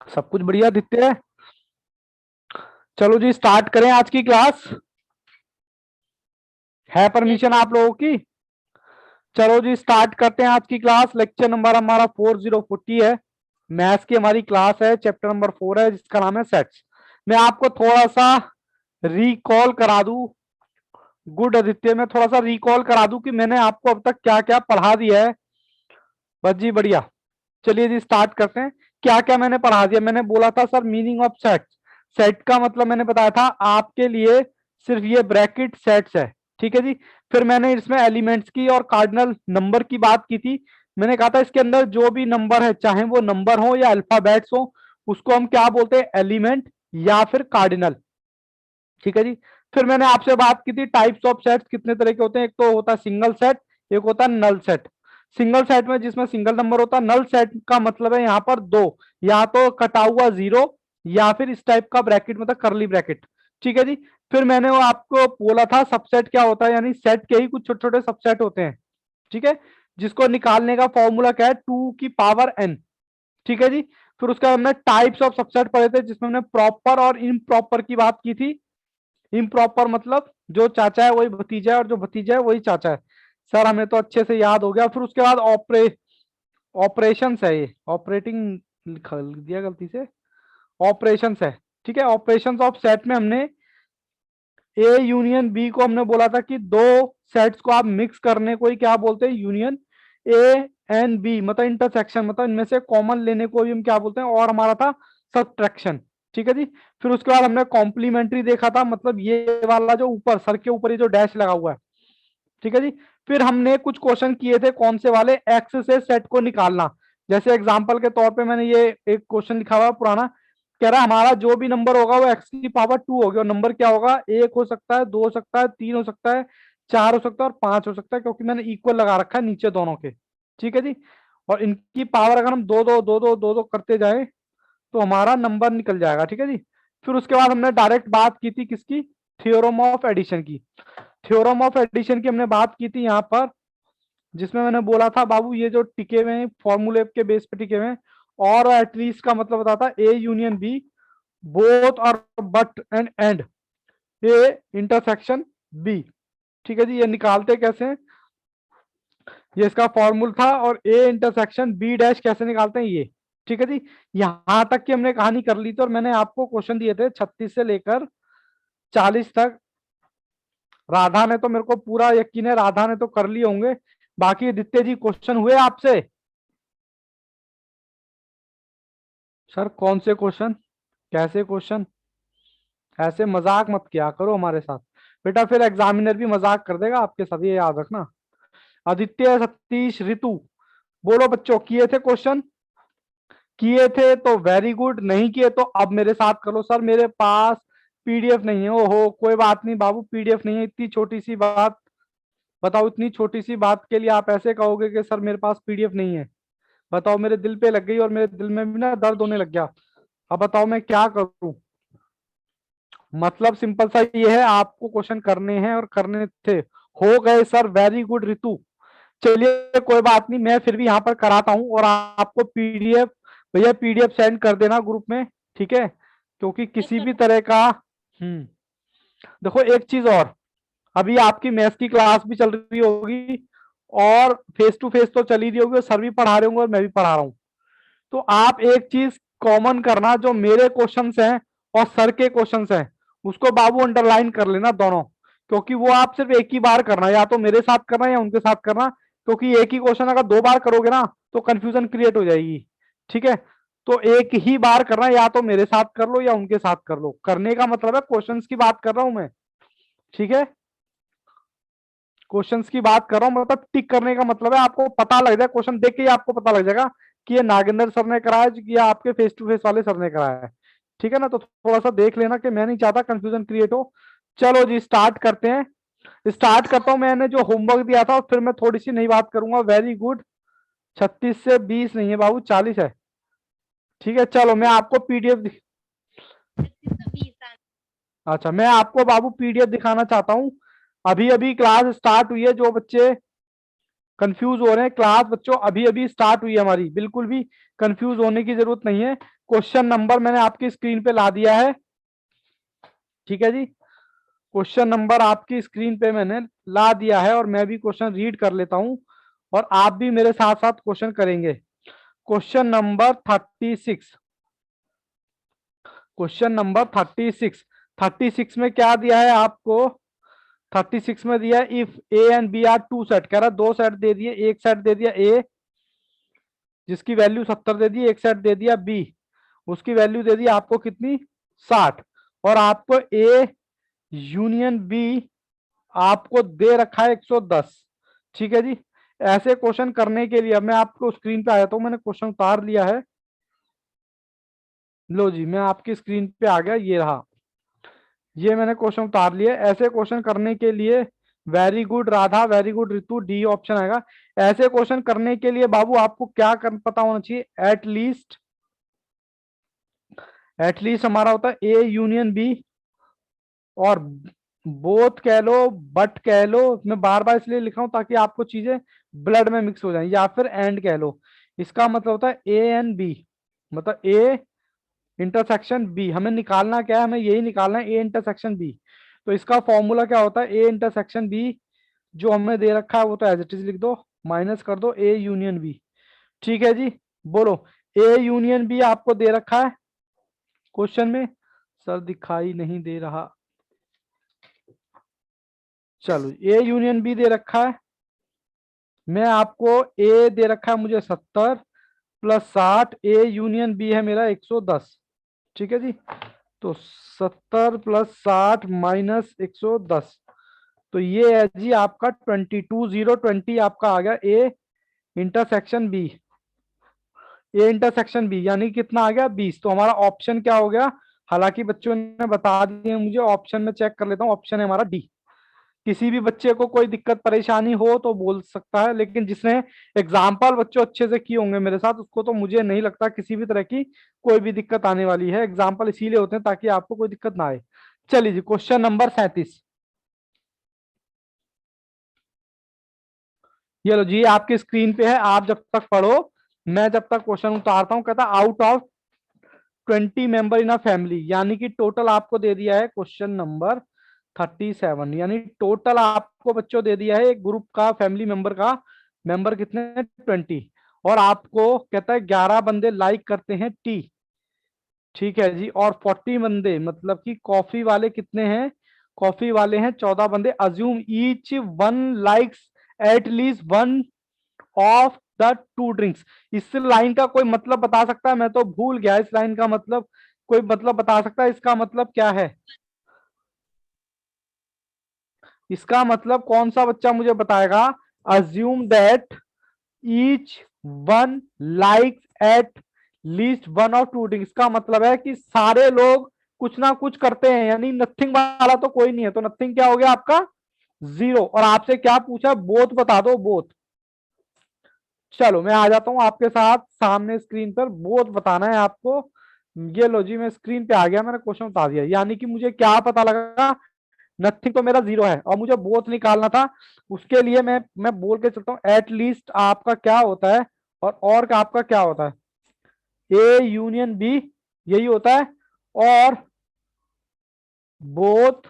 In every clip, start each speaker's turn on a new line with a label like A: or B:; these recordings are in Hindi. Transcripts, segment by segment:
A: सब कुछ बढ़िया दिखते हैं। चलो जी स्टार्ट करें आज की क्लास। है परमिशन आप लोगों की? चलो जी स्टार्ट करते हैं आज की क्लास। लेक्चर नंबर हमारा 4040 है। मैथ्स की हमारी क्लास है, चैप्टर नंबर 4 है जिसका नाम है सेट्स। मैं आपको थोड़ा सा रिकॉल करा दूं। गुड आदित्य, मैं थोड़ा सा रिकॉल करा दूं कि मैंने आपको अब तक क्या क्या पढ़ा दिया है। बस जी बढ़िया। चलिए जी स्टार्ट करते हैं। क्या क्या मैंने पढ़ा दिया? मैंने बोला था sir meaning of set. Set का मतलब मैंने बताया था आपके लिए सिर्फ ये ब्रैकेट सेट्स है। ठीक है जी। फिर मैंने इसमें एलिमेंट्स की और कार्डिनल नंबर की बात की थी। मैंने कहा था इसके अंदर जो भी नंबर है, चाहे वो नंबर हो या अल्फाबेट्स हो, उसको हम क्या बोलते हैं? एलिमेंट या फिर कार्डिनल। ठीक है जी। फिर मैंने आपसे बात की थी टाइप्स ऑफ सेट्स कितने तरह के होते हैं। एक तो होता है सिंगल सेट, एक होता है नल सेट। सिंगल सेट में जिसमें सिंगल नंबर होता है, नल सेट का मतलब है यहां पर दो, या तो कटा हुआ जीरो या फिर इस टाइप का ब्रैकेट, मतलब करली ब्रैकेट। ठीक है जी। फिर मैंने वो आपको बोला था सबसेट क्या होता है, यानी सेट के ही कुछ छोटे छोटे सबसेट होते हैं। ठीक है। जिसको निकालने का फॉर्मूला क्या है? 2 की पावर n। ठीक है जी। फिर उसका हमने टाइप्स ऑफ सबसेट पढ़े थे जिसमें हमने प्रॉपर और इम्प्रॉपर की बात की थी। इम्प्रॉपर मतलब जो चाचा है वही भतीजा है और जो भतीजा है वही चाचा है। सर हमें तो अच्छे से याद हो गया। फिर उसके बाद ऑपरेशंस है, ये ऑपरेटिंग लिख दिया गलती से, ऑपरेशंस है। ठीक है। ऑपरेशंस ऑफ सेट में हमने ए यूनियन बी को हमने बोला था कि दो सेट्स को आप मिक्स करने को ही क्या बोलते हैं? यूनियन। ए एंड बी मतलब इंटरसेक्शन, मतलब इनमें से कॉमन लेने को भी हम क्या बोलते हैं? और हमारा था सब्ट्रैक्शन। ठीक है जी। फिर उसके बाद हमने कॉम्प्लीमेंट्री देखा था, मतलब ये वाला जो ऊपर सर के ऊपर ये जो डैश लगा हुआ है। ठीक है जी। फिर हमने कुछ क्वेश्चन किए थे, कौन से वाले? एक्स से सेट को निकालना। जैसे एग्जांपल के तौर पे मैंने ये एक क्वेश्चन लिखा हुआ है पुराना। कह रहा है हमारा जो भी नंबर होगा वो x की पावर 2 होगी, और नंबर क्या होगा? एक हो सकता है, दो हो सकता है, तीन हो सकता है, चार हो सकता है और पांच हो सकता है, क्योंकि मैंने इक्वल लगा रखा है नीचे दोनों के। ठीक है जी। और इनकी पावर अगर हम दो दो दो दो दो दो करते जाए तो हमारा नंबर निकल जाएगा। ठीक है जी। फिर उसके बाद हमने डायरेक्ट बात की थी किसकी? थ्योरम ऑफ एडिशन की। थ्योरम ऑफ एडिशन की हमने बात की थी यहाँ पर, जिसमें मैंने बोला था बाबू ये जो टिके हुए हैं फॉर्मूले के बेस पे टिके हुए हैं, और एटलीस्ट का मतलब बताता है ए यूनियन बी, बोथ और but and and A intersection B. ठीक है जी। ये निकालते कैसे हैं? ये इसका फॉर्मूला था। और ए इंटरसेक्शन बी डैश कैसे निकालते हैं ये। ठीक है जी। यहां तक की हमने कहानी कर ली थी, और मैंने आपको क्वेश्चन दिए थे 36 से लेकर 40 तक। राधा ने तो, मेरे को पूरा यकीन है राधा ने तो कर लिए होंगे। बाकी दित्य जी क्वेश्चन हुए आपसे? सर कौन से क्वेश्चन? कैसे क्वेश्चन? ऐसे मजाक मत किया करो हमारे साथ बेटा, फिर एग्जामिनर भी मजाक कर देगा आपके साथ, ये याद रखना। आदित्य, सतीश, ऋतु, बोलो बच्चों, किए थे क्वेश्चन? किए थे तो वेरी गुड, नहीं किए तो अब मेरे साथ करो। सर मेरे पास पीडीएफ नहीं है। ओहो कोई बात नहीं बाबू, पीडीएफ नहीं है, इतनी छोटी सी बात। बताओ, इतनी छोटी सी बात के लिए आप ऐसे कहोगे कि सर मेरे पास पीडीएफ नहीं है? बताओ, मेरे दिल पे लग गई और मेरे दिल में भी ना दर्द होने लग गया। अब बताओ मैं क्या करूं? मतलब सिंपल सा ये है, आपको क्वेश्चन करने हैं और करने थे। हो गए सर, वेरी गुड ऋतु। चलिए कोई बात नहीं, मैं फिर भी यहाँ पर कराता हूँ, और आपको पीडीएफ, भैया पीडीएफ सेंड कर देना ग्रुप में। ठीक है। क्योंकि किसी भी तरह का देखो एक चीज और, अभी आपकी मैथ्स की क्लास भी चल रही होगी, और फेस टू फेस तो चली रही होगी, और सर भी पढ़ा रहे होंगे और मैं भी पढ़ा रहा हूँ। तो आप एक चीज कॉमन करना, जो मेरे क्वेश्चंस हैं और सर के क्वेश्चंस हैं उसको बाबू अंडरलाइन कर लेना दोनों। क्योंकि वो आप सिर्फ एक ही बार करना, या तो मेरे साथ करना या उनके साथ करना। क्योंकि एक ही क्वेश्चन अगर दो बार करोगे ना तो कंफ्यूजन क्रिएट हो जाएगी। ठीक है। तो एक ही बार करना, या तो मेरे साथ कर लो या उनके साथ कर लो। करने का मतलब है क्वेश्चंस की बात कर रहा हूं मैं। ठीक है। क्वेश्चंस की बात कर रहा हूं, मतलब टिक करने का मतलब है आपको पता लग जाए, क्वेश्चन देख के ही आपको पता लग जाएगा कि ये नागेंद्र सर ने कराया या आपके फेस टू फेस वाले सर ने कराया है। ठीक है ना? तो थोड़ा सा देख लेना कि मैं नहीं चाहता कंफ्यूजन क्रिएट हो। चलो जी स्टार्ट करते हैं। स्टार्ट करता हूं। मैंने जो होमवर्क दिया था फिर मैं थोड़ी सी नई बात करूंगा। Very good. 36 से 20 नहीं है बाबू, 40 है। ठीक है। चलो मैं आपको पीडीएफ, अच्छा मैं आपको बाबू पीडीएफ दिखाना चाहता हूं। अभी अभी क्लास स्टार्ट हुई है। जो बच्चे कंफ्यूज हो रहे हैं, क्लास बच्चों अभी अभी स्टार्ट हुई है हमारी, बिल्कुल भी कंफ्यूज होने की जरूरत नहीं है। क्वेश्चन नंबर मैंने आपकी स्क्रीन पे ला दिया है, ठीक है जी। क्वेश्चन नंबर आपकी स्क्रीन पे मैंने ला दिया है और मैं भी क्वेश्चन रीड कर लेता हूं और आप भी मेरे साथ साथ क्वेश्चन करेंगे। क्वेश्चन नंबर 36, क्वेश्चन नंबर 36, 36 में क्या दिया है आपको? 36 में दिया है if A and B are two set, कह रहा दो सेट दे दिए, एक सेट दे दिया ए जिसकी वैल्यू 70 दे दी, एक सेट दे दिया बी उसकी वैल्यू दे दी आपको कितनी 60, और आपको ए यूनियन बी आपको दे रखा है 110, ठीक है जी। ऐसे क्वेश्चन करने के लिए अब मैं आपको स्क्रीन पे आ जाता हूं, मैंने क्वेश्चन उतार लिया है, लो जी मैं आपकी स्क्रीन पे आ गया, ये रहा, ये मैंने क्वेश्चन उतार लिया। ऐसे क्वेश्चन करने के लिए very good Radha, very good Ritu, D option आएगा। ऐसे क्वेश्चन करने के लिए बाबू आपको क्या पता होना चाहिए? एटलीस्ट हमारा होता है ए यूनियन बी, और बोथ कह लो, बट कह लो, मैं बार बार इसलिए लिखा हूं ताकि आपको चीजें ब्लड में मिक्स हो जाए, या फिर एंड कह लो। इसका मतलब होता है ए एंड बी, मतलब ए इंटरसेक्शन बी, हमें निकालना क्या है? हमें यही निकालना है ए इंटरसेक्शन बी। तो इसका फॉर्मूला क्या होता है? ए इंटरसेक्शन बी जो हमें दे रखा है वो तो एज इट इज लिख दो, माइनस कर दो ए यूनियन बी, ठीक है जी। बोलो, ए यूनियन बी आपको दे रखा है क्वेश्चन में, सर दिखाई नहीं दे रहा, चलो ए यूनियन बी दे रखा है, मैं आपको ए दे रखा है मुझे 70 प्लस 60, ए यूनियन बी है मेरा 110, ठीक है जी। तो 70 प्लस 60 माइनस 110, तो ये है जी आपका 22, 020 आपका आ गया A intersection B, A intersection B यानी कितना आ गया 20। तो हमारा ऑप्शन क्या हो गया? हालांकि बच्चों ने बता दिए मुझे, ऑप्शन में चेक कर लेता हूँ, ऑप्शन है हमारा डी। किसी भी बच्चे को कोई दिक्कत परेशानी हो तो बोल सकता है, लेकिन जिसने एग्जाम्पल बच्चों अच्छे से किए होंगे मेरे साथ उसको तो मुझे नहीं लगता किसी भी तरह की कोई भी दिक्कत आने वाली है। एग्जाम्पल इसीलिए होते हैं ताकि आपको कोई दिक्कत ना आए। चलिए जी, क्वेश्चन नंबर 37, ये लो जी आपकी स्क्रीन पे है, आप जब तक पढ़ो मैं जब तक क्वेश्चन उतारता हूं। कहता out of 20 member in a family, यानी कि टोटल आपको दे दिया है क्वेश्चन नंबर 37, यानी टोटल आपको बच्चों दे दिया है एक ग्रुप का, फैमिली मेंबर का, मेंबर कितने हैं 20, और आपको कहता है 11 बंदे लाइक करते हैं टी, ठीक है जी, और 40 बंदे मतलब कि कॉफी वाले कितने हैं? कॉफी वाले हैं 14 बंदे। Assume each one likes at least one of the two drinks. इस लाइन का कोई मतलब बता सकता है? मैं तो भूल गया इस लाइन का मतलब, कोई मतलब बता सकता है इसका मतलब क्या है? इसका मतलब कौन सा बच्चा मुझे बताएगा? Assume that each one likes at least one of two drinks, इसका मतलब है कि सारे लोग कुछ ना कुछ करते हैं, यानी नथिंग वाला तो कोई नहीं है, तो नथिंग क्या हो गया आपका? जीरो। और आपसे क्या पूछा? बोथ बता दो, बोथ। चलो मैं आ जाता हूं आपके साथ सामने स्क्रीन पर, बोथ बताना है आपको। ये लो जी मैं स्क्रीन पे आ गया, मैंने क्वेश्चन बता दिया, यानी कि मुझे क्या पता लगा? नथिंग तो मेरा जीरो है और मुझे बोथ निकालना था। उसके लिए मैं बोल के चलता हूं, एट लीस्ट आपका क्या होता है और का आपका क्या होता है? ए यूनियन बी, यही होता है, और बोथ,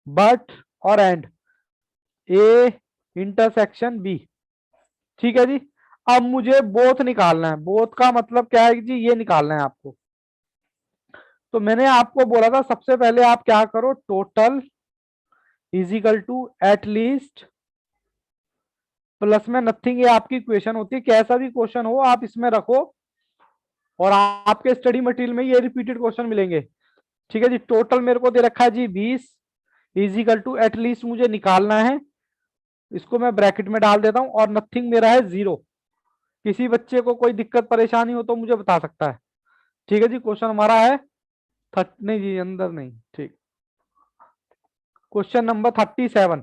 A: बट और एंड, ए इंटरसेक्शन बी, ठीक है जी। अब मुझे बोथ निकालना है, बोथ का मतलब क्या है जी? ये निकालना है आपको। तो मैंने आपको बोला था सबसे पहले आप क्या करो, total is equal to at least plus में नथिंग, ये आपकी क्वेश्चन होती है, कैसा भी क्वेश्चन हो आप इसमें रखो और आपके स्टडी मटेरियल में ये रिपीटेड क्वेश्चन मिलेंगे, ठीक है जी। टोटल मेरे को दे रखा है जी 20, इजिकल टू एटलीस्ट मुझे निकालना है, इसको मैं ब्रैकेट में डाल देता हूं, और नथिंग मेरा है जीरो। किसी बच्चे को कोई दिक्कत परेशानी हो तो मुझे बता सकता है, ठीक है जी। क्वेश्चन हमारा है नहीं जी अंदर नहीं, ठीक, क्वेश्चन नंबर 37,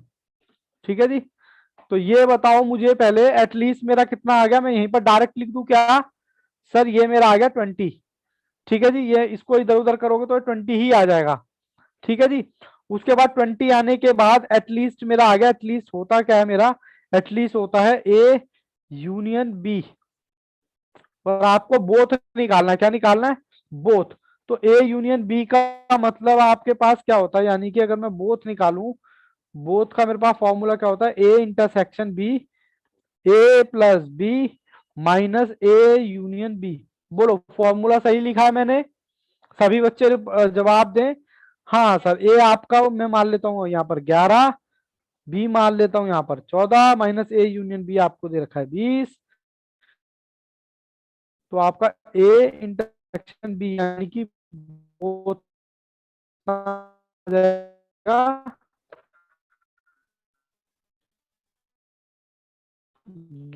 A: ठीक है जी। तो ये बताओ मुझे पहले एटलीस्ट मेरा कितना आ गया, मैं यहीं पर डायरेक्ट लिख दूं क्या? सर ये मेरा आ गया 20, ठीक है जी। ये इसको इधर उधर करोगे तो 20 ही आ जाएगा, ठीक है जी। उसके बाद 20 आने के बाद एटलीस्ट मेरा आ गया, एटलीस्ट होता क्या है मेरा? एटलीस्ट होता है ए यूनियन बी, और आपको बोथ निकालना है। क्या निकालना है? बोथ। तो ए यूनियन बी का मतलब आपके पास क्या होता है, यानी कि अगर मैं बोथ निकालूं, बोथ का मेरे पास फॉर्मूला क्या होता है, A intersection B, A plus B minus A union B. बोलो फॉर्मूला सही लिखा है मैंने? सभी बच्चे जवाब दें। हाँ सर, ए आपका मैं मान लेता हूँ यहाँ पर 11, बी मान लेता हूँ यहाँ पर 14, माइनस ए यूनियन बी आपको दे रखा है 20। तो आपका ए इंटरसेक्शन बी यानी कि वो जाएगा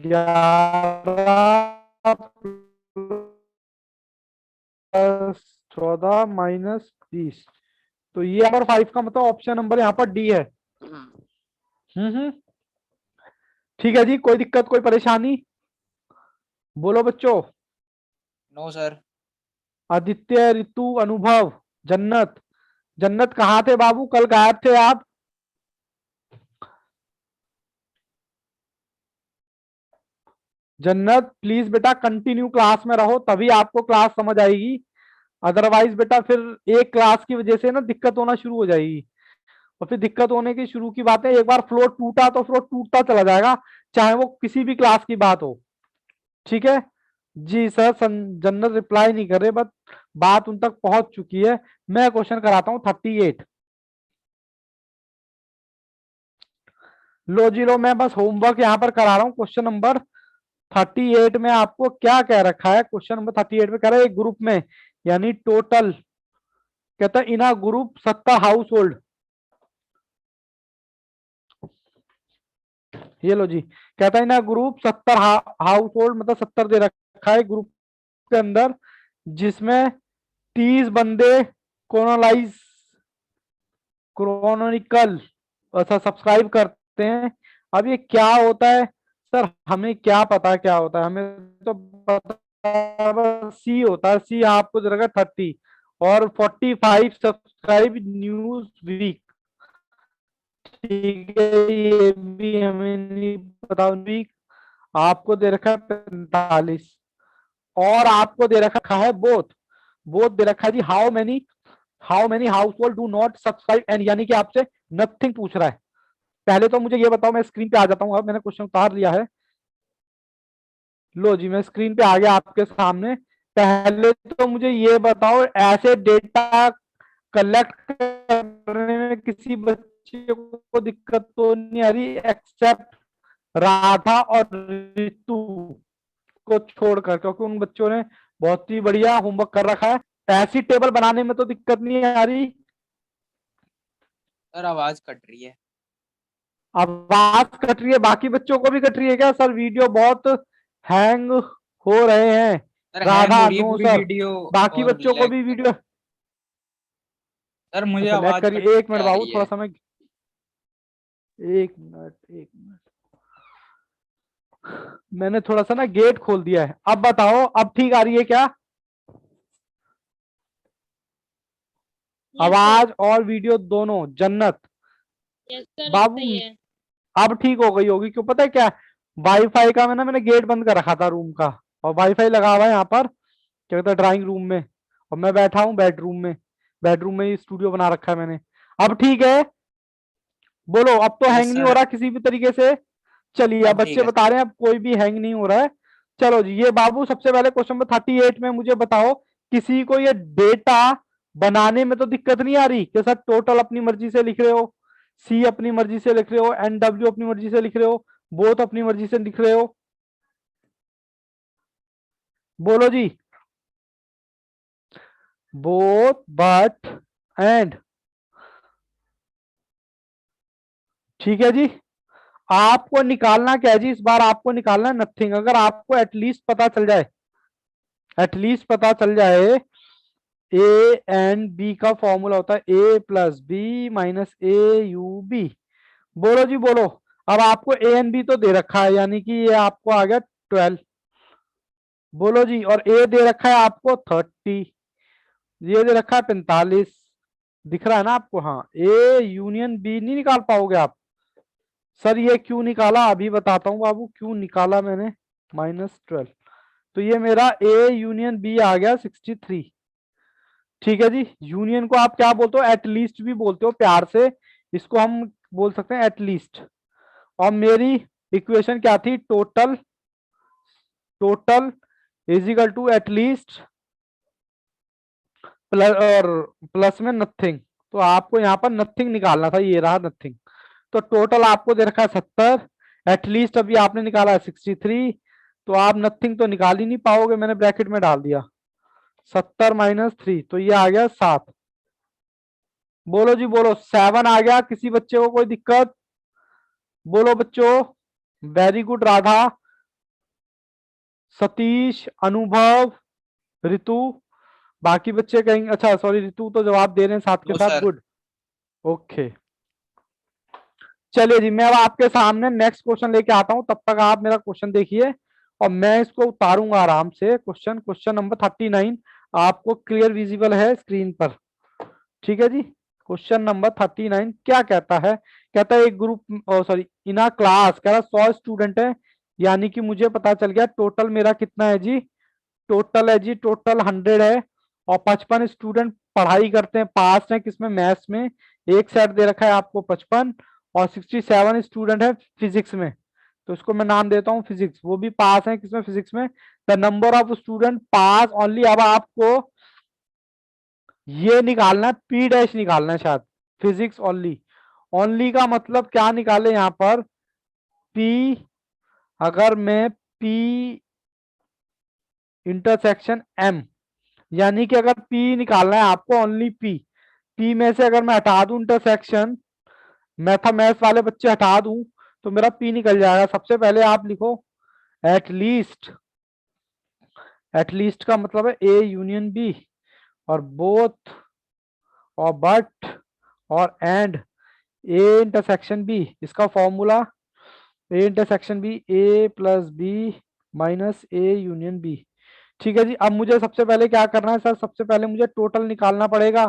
A: 11 प्लस 14 माइनस 20। तो ये नंबर 5 का मतलब ऑप्शन नंबर यहाँ पर डी है। हम्म। ठीक है जी, कोई दिक्कत कोई परेशानी? बोलो बच्चों।
B: No sir.
A: आदित्य, ऋतु, अनुभव, जन्नत। जन्नत कहाँ थे बाबू, कल गायब थे आप? जन्नत प्लीज बेटा कंटिन्यू क्लास में रहो, तभी आपको क्लास समझ आएगी। अदरवाइज बेटा फिर एक क्लास की वजह से ना दिक्कत होना शुरू हो जाएगी, और फिर दिक्कत होने की शुरू की बात है, एक बार फ्लो टूटा तो फ्लो टूटता चला जाएगा, चाहे वो किसी भी क्लास की बात हो। ठीक है जी सर। जन्नत रिप्लाई नहीं कर रहे, बट बात उन तक पहुंच चुकी है। मैं क्वेश्चन कराता हूँ 38। लो जी लो, मैं बस होमवर्क यहाँ पर करा रहा हूँ। क्वेश्चन नंबर 38 में आपको क्या कह रखा है? क्वेश्चन नंबर 38 में कह रहा है एक ग्रुप में, यानी टोटल, कहता है इन अ ग्रुप 70 हाउस होल्ड। ये लो जी, कहता है इन अ ग्रुप 70 हाउस होल्ड, मतलब 70 दे रखा है ग्रुप के अंदर, जिसमें 30 बंदे क्रोनोलाइज क्रोनोनिकल अच्छा सब्सक्राइब करते हैं। अब ये क्या होता है सर? हमें क्या पता क्या होता है, हमें तो पता सी होता है। सी आपको दे रखा 30 और 45 सब्सक्राइब न्यूज वीक। ठीक है, ये भी हमें नहीं पता वीक। आपको दे रखा है 45, और आपको दे रखा है बोथ। बोथ दे रखा है जी how many households do not subscribe and, यानी कि आपसे नथिंग पूछ रहा है। पहले तो मुझे ये बताओ, मैं स्क्रीन पे आ जाता हूँ, अब मैंने क्वेश्चन उतार लिया है। लो जी, मैं स्क्रीन पे आ गया आपके सामने। पहले तो मुझे ये बताओ, ऐसे डेटा कलेक्ट करने में किसी बच्चे को दिक्कत तो नहीं आ रही, एक्सेप्ट राधा और ऋतु को छोड़कर, क्योंकि उन बच्चों ने बहुत ही बढ़िया होमवर्क कर रखा है। ऐसी टेबल बनाने में तो दिक्कत नहीं आ रही।
B: सर आवाज कट रही है।
A: आवाज कट रही है? बाकी बच्चों को भी कट रही है क्या सर? वीडियो बहुत हैंग हो रहे हैं।
B: सर हैंग हो
A: राधा
B: रही है
A: नो
B: पूरी
A: सर,
B: वीडियो।
A: बाकी
B: और
A: बच्चों को
B: लैग
A: भी
B: कर
A: वीडियो।
B: रही है। सर मुझे
A: अच्छा लैग
B: आवाज कट
A: करिए,
B: कट
A: एक
B: के
A: मिनट
B: आ
A: बाबू,
B: रही
A: थोड़ा
B: है।
A: सा मैं, एक मिनट एक मिनट, मैंने थोड़ा सा ना गेट खोल दिया है। अब बताओ, अब ठीक आ रही है क्या
C: यस सर।
A: आवाज और वीडियो दोनों? जन्नत
C: यस सर, अब
A: बाबू,
C: सही है।
A: अब ठीक हो गई होगी। क्यों पता है क्या, वाईफाई का मैंने गेट बंद कर रखा था रूम का, और वाईफाई लगा हुआ है यहाँ पर, क्या कहता है, ड्राइंग रूम में, और मैं बैठा हूँ बेडरूम में। बेडरूम में ही स्टूडियो बना रखा है मैंने। अब ठीक है? बोलो, अब तो
B: यस
A: हैंग नहीं हो
B: सर।
A: रहा किसी भी तरीके से? चलिए, अब
B: अब ठीक
A: बच्चे
B: है
A: बता
B: सर।
A: रहे हैं अब कोई भी हैंग नहीं हो रहा है। चलो जी, ये बाबू सबसे पहले क्वेश्चन नंबर 38 में मुझे बताओ, किसी को ये डेटा बनाने में तो दिक्कत नहीं आ रही कि सर टोटल अपनी मर्जी से लिख रहे हो, सी अपनी मर्जी से लिख रहे हो, एन डब्ल्यू अपनी मर्जी से लिख रहे हो, बोथ अपनी मर्जी से लिख रहे हो? बोलो जी। Both, but, and. ठीक है जी। आपको निकालना क्या है जी, इस बार आपको निकालना है नथिंग। अगर आपको एटलीस्ट पता चल जाए, एटलीस्ट पता चल जाए, ए एंड बी का फॉर्मूला होता है A plus B minus A U B. बोलो जी बोलो। अब आपको ए एंड बी तो दे रखा है, यानी कि ये आपको आ गया 12। बोलो जी, और ए दे रखा है आपको 30, ये दे रखा है 45। दिख रहा है ना आपको? हाँ, ए यूनियन बी नहीं निकाल पाओगे आप? सर ये क्यों निकाला, अभी बताता हूँ बाबू क्यों निकाला मैंने, -12। तो ये मेरा ए यूनियन बी आ गया 63। ठीक है जी, यूनियन को आप क्या बोलते हो, एटलीस्ट भी बोलते हो प्यार से, इसको हम बोल सकते हैं एटलीस्ट। और मेरी इक्वेशन क्या थी, total is equal to at least plus और प्लस में नथिंग। तो आपको यहाँ पर नथिंग निकालना था, ये रहा नथिंग। तो टोटल आपको दे रखा है 70, एटलीस्ट अभी आपने निकाला है 63, तो आप नथिंग तो निकाल ही नहीं पाओगे, मैंने ब्रैकेट में डाल दिया 70 माइनस 3, तो ये आ गया 7। बोलो जी बोलो, 7 आ गया, किसी बच्चे को कोई दिक्कत? बोलो बच्चों, वेरी गुड राधा, सतीश, अनुभव, ऋतु, बाकी बच्चे कहेंगे, अच्छा सॉरी ऋतु तो जवाब दे रहे हैं साथ के
B: नो
A: साथ,
B: सर।
A: Good, okay. चलिए जी, मैं अब आपके सामने नेक्स्ट क्वेश्चन लेके आता हूं, तब तक आप मेरा क्वेश्चन देखिए और मैं इसको उतारूंगा आराम से। क्वेश्चन नंबर 39 आपको क्लियर विजिबल है स्क्रीन पर, ठीक है जी। क्वेश्चन नंबर 39 क्या कहता है, कहता है एक ग्रुप सॉरी इन अ क्लास, कह रहा 100 स्टूडेंट है, यानी कि मुझे पता चल गया टोटल मेरा कितना है जी, टोटल है जी, टोटल 100 है, और 55 स्टूडेंट पढ़ाई करते हैं, पास है किसमें, मैथ्स में, एक सेट दे रखा है आपको 55, और 67 स्टूडेंट है फिजिक्स में, तो इसको मैं नाम देता हूँ फिजिक्स, वो भी पास है किसमें, फिजिक्स में। The number of student pass only, अब आपको ये निकालना है, पी डैश निकालना है शायद, फिजिक्स ओनली, ओनली का मतलब क्या निकाले यहाँ पर, पी, अगर मैं पी इंटरसेक्शन एम, यानी कि अगर पी निकालना है आपको ओनली पी, पी में से अगर मैं हटा दूं इंटरसेक्शन, मैथमेटिक्स वाले बच्चे हटा दूं, तो मेरा पी निकल जाएगा। सबसे पहले आप लिखो एटलीस्ट, एटलीस्ट का मतलब है ए यूनियन बी, और बोथ, और बट, और एंड, ए इंटरसेक्शन बी, इसका formula A intersection B, A plus B minus A union B. ठीक है जी, अब मुझे सबसे पहले क्या करना है सर, सबसे पहले मुझे टोटल निकालना पड़ेगा।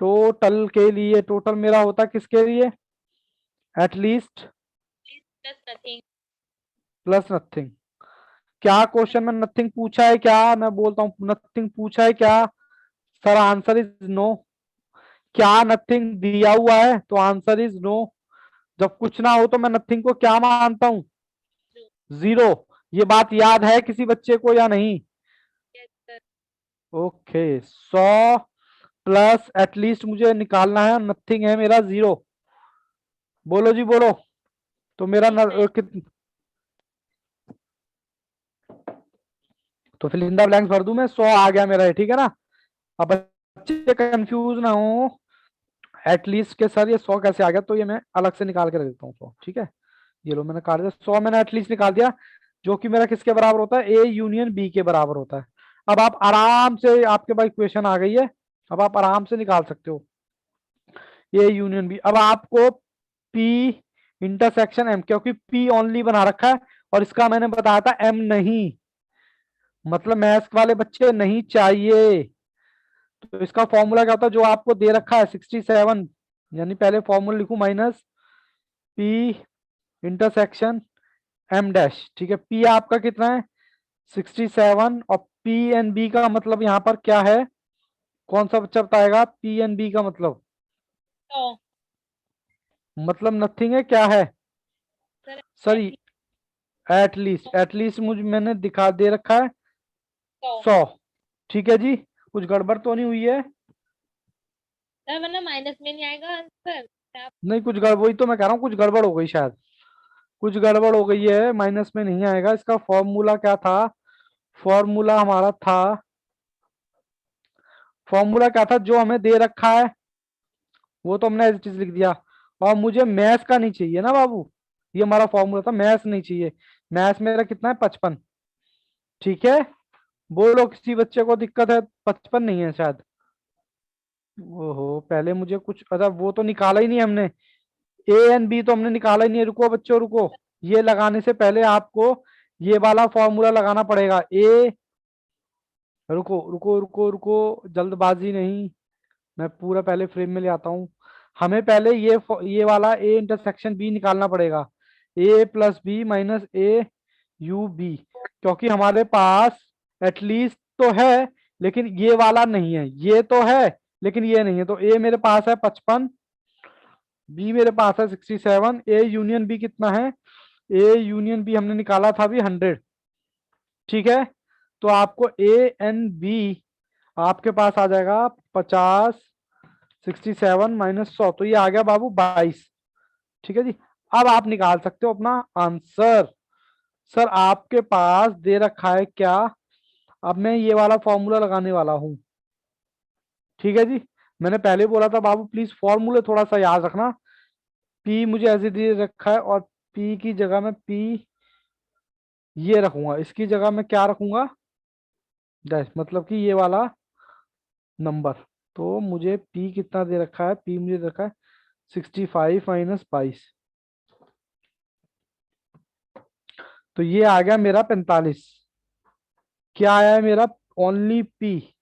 A: टोटल के लिए, टोटल मेरा होता है किसके लिए, at least
C: plus nothing.
A: Plus nothing. क्या क्वेश्चन में नथिंग पूछा है क्या, मैं बोलता हूँ नथिंग पूछा है क्या, सर आंसर इज नो। क्या नथिंग दिया हुआ है, तो आंसर इज नो। जब कुछ ना हो तो मैं नथिंग को क्या मानता हूं, जीरो। ये बात याद है किसी बच्चे को या नहीं?
C: Yes sir.
A: Okay, 100 plus at least मुझे निकालना है, नथिंग है मेरा 0। बोलो जी बोलो, तो मेरा तो फिल इन द ब्लैंक्स भर दूं मैं, 100 आ गया मेरा, ठीक है ना। अब बच्चे कंफ्यूज ना हो एटलीस्ट के, सर ये 100 कैसे आ गया, तो ये मैं अलग से निकाल के रख देता हूँ 100, ठीक है। ये लो मैंने काट दिया, 100 मैंने एटलीस्ट निकाल दिया, जो कि मेरा किसके बराबर होता है, ए यूनियन बी के बराबर होता है। अब आप आराम से, आपके पास इक्वेशन आ गई है, अब आप आराम से निकाल सकते हो ए यूनियन बी। अब आपको पी इंटरसेक्शन एम, क्योंकि पी ओनली बना रखा है, और इसका मैंने बताया था एम नहीं, मतलब मैथ्स वाले बच्चे नहीं चाहिए। तो इसका फॉर्मूला क्या होता है, जो आपको दे रखा है 67, यानी पहले फॉर्मूला लिखू minus P intersection M dash, ठीक है। पी आपका कितना है 67, और पी एन बी का मतलब यहाँ पर क्या है, कौन सा बच्चा बताएगा, पी एन बी का
C: तो
A: मतलब नथिंग है, क्या है
C: सर
A: सर, एटलीस्ट, एटलीस्ट मुझे मैंने दिखा दे रखा है
C: तो
A: 100, ठीक है जी। कुछ गड़बड़ तो नहीं हुई है?
C: सर वरना माइनस में नहीं आएगा आंसर। आप
A: नहीं कुछ गड़बड़, वही तो मैं कह रहा हूँ, कुछ गड़बड़ हो गई शायद, कुछ गड़बड़ हो गई है, माइनस में नहीं आएगा। इसका फॉर्मूला क्या था, फॉर्मूला हमारा था, फॉर्मूला क्या था जो हमें दे रखा है, वो तो हमने एज इट इज लिख दिया। और मुझे मैथ्स का नहीं चाहिए ना बाबू, ये हमारा फॉर्मूला था, मैथ्स नहीं चाहिए। मैथ्स मेरा कितना है 55, ठीक है। बोलो किसी बच्चे को दिक्कत है, 55 नहीं है शायद। ओहो, पहले मुझे कुछ, अच्छा वो तो निकाला ही नहीं हमने, ए एन बी तो हमने निकाला ही नहीं है। रुको बच्चों रुको, ये लगाने से पहले आपको ये वाला फॉर्मूला लगाना पड़ेगा। ए, रुको रुको रुको रुको, जल्दबाजी नहीं, मैं पूरा पहले फ्रेम में ले आता हूँ। हमें पहले ये वाला ए इंटरसेक्शन बी निकालना पड़ेगा, A plus B minus A U B. क्योंकि हमारे पास एटलीस्ट तो है लेकिन ये वाला नहीं है, ये तो है लेकिन ये नहीं है। तो ए मेरे पास है 55, बी मेरे पास है 67, ए यूनियन बी कितना है, ए यूनियन बी हमने निकाला था अभी 100। ठीक है, तो आपको ए एन बी आपके पास आ जाएगा 50, 67 माइनस 100, तो ये आ गया बाबू 22। ठीक है जी, अब आप निकाल सकते हो अपना आंसर। सर आपके पास दे रखा है क्या, अब मैं ये वाला फॉर्मूला लगाने वाला हूं। ठीक है जी, मैंने पहले बोला था बाबू प्लीज फॉर्मूले थोड़ा सा याद रखना। पी मुझे ऐसे दे रखा है और पी की जगह में पी ये रखूंगा, इसकी जगह में क्या रखूंगा, डैश, मतलब कि ये वाला नंबर। तो मुझे पी कितना दे रखा है, पी मुझे दे रखा है 65 माइनस 22, तो ये आ गया मेरा 45। क्या आया है मेरा, ओनली पी।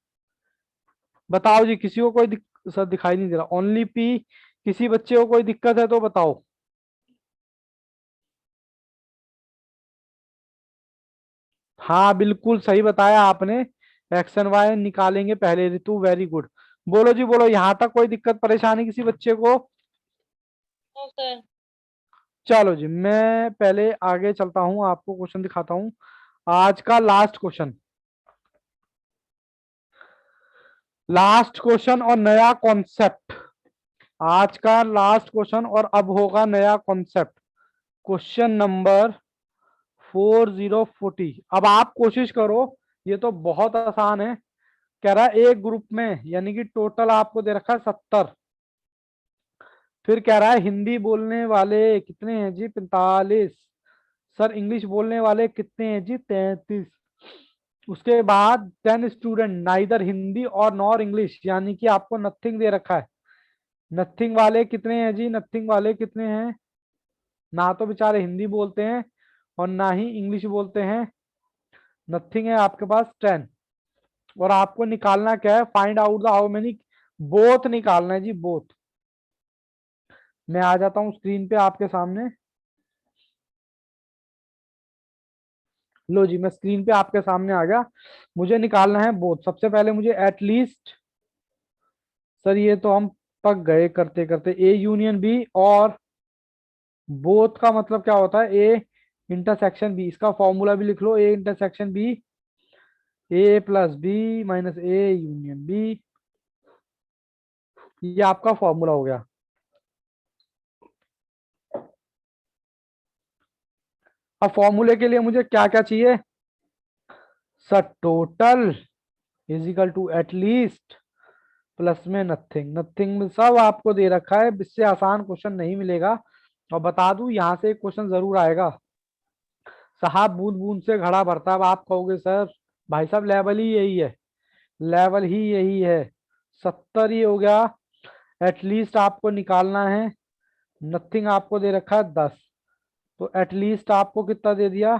A: बताओ जी, किसी को कोई सर दिखाई नहीं दे रहा, ओनली पी। किसी बच्चे को कोई दिक्कत है तो बताओ। हाँ बिल्कुल सही बताया आपने, एक्स एंड वाई निकालेंगे पहले, ऋतु वेरी गुड। बोलो जी बोलो, यहां तक कोई दिक्कत परेशानी किसी बच्चे को।
C: No sir.
A: चलो जी, मैं पहले आगे चलता हूं, आपको क्वेश्चन दिखाता हूं। आज का लास्ट क्वेश्चन, लास्ट क्वेश्चन और नया कॉन्सेप्ट। आज का लास्ट क्वेश्चन और अब होगा नया कॉन्सेप्ट। Question number 4040। अब आप कोशिश करो, ये तो बहुत आसान है। कह रहा है एक ग्रुप में, यानी कि टोटल आपको दे रखा है 70। फिर कह रहा है हिंदी बोलने वाले कितने हैं जी, 45। सर इंग्लिश बोलने वाले कितने हैं जी, 33। उसके बाद 10 स्टूडेंट नाइदर हिंदी और नॉर इंग्लिश, यानी कि आपको नथिंग दे रखा है। नथिंग वाले कितने हैं जी, नथिंग वाले कितने हैं, ना तो बेचारे हिंदी बोलते हैं और ना ही इंग्लिश बोलते हैं। नथिंग है आपके पास 10। और आपको निकालना क्या है, find out the how many, both निकालना है जी, बोथ। मैं आ जाता हूं स्क्रीन पे आपके सामने। लो जी, मैं स्क्रीन पे आपके सामने आ गया। मुझे निकालना है बोथ। सबसे पहले मुझे एटलीस्ट, सर ये तो हम पक गए करते करते, ए यूनियन बी, और बोथ का मतलब क्या होता है, ए इंटरसेक्शन बी। इसका फॉर्मूला भी लिख लो, A intersection B, A plus B minus A union B. ये आपका फॉर्मूला हो गया। अब फॉर्मूले के लिए मुझे क्या क्या चाहिए, sir total is equal to at least plus में नथिंग। नथिंग में सब आपको दे रखा है, इससे आसान क्वेश्चन नहीं मिलेगा। और बता दूं, यहां से एक क्वेश्चन जरूर आएगा, साहब बूंद बूंद से घड़ा भरता है। अब आप कहोगे सर भाई साहब लेवल ही यही है, लेवल ही यही है। 70 ही हो गया, एटलीस्ट आपको निकालना है। नथिंग आपको दे रखा है 10, तो एटलीस्ट आपको कितना दे दिया,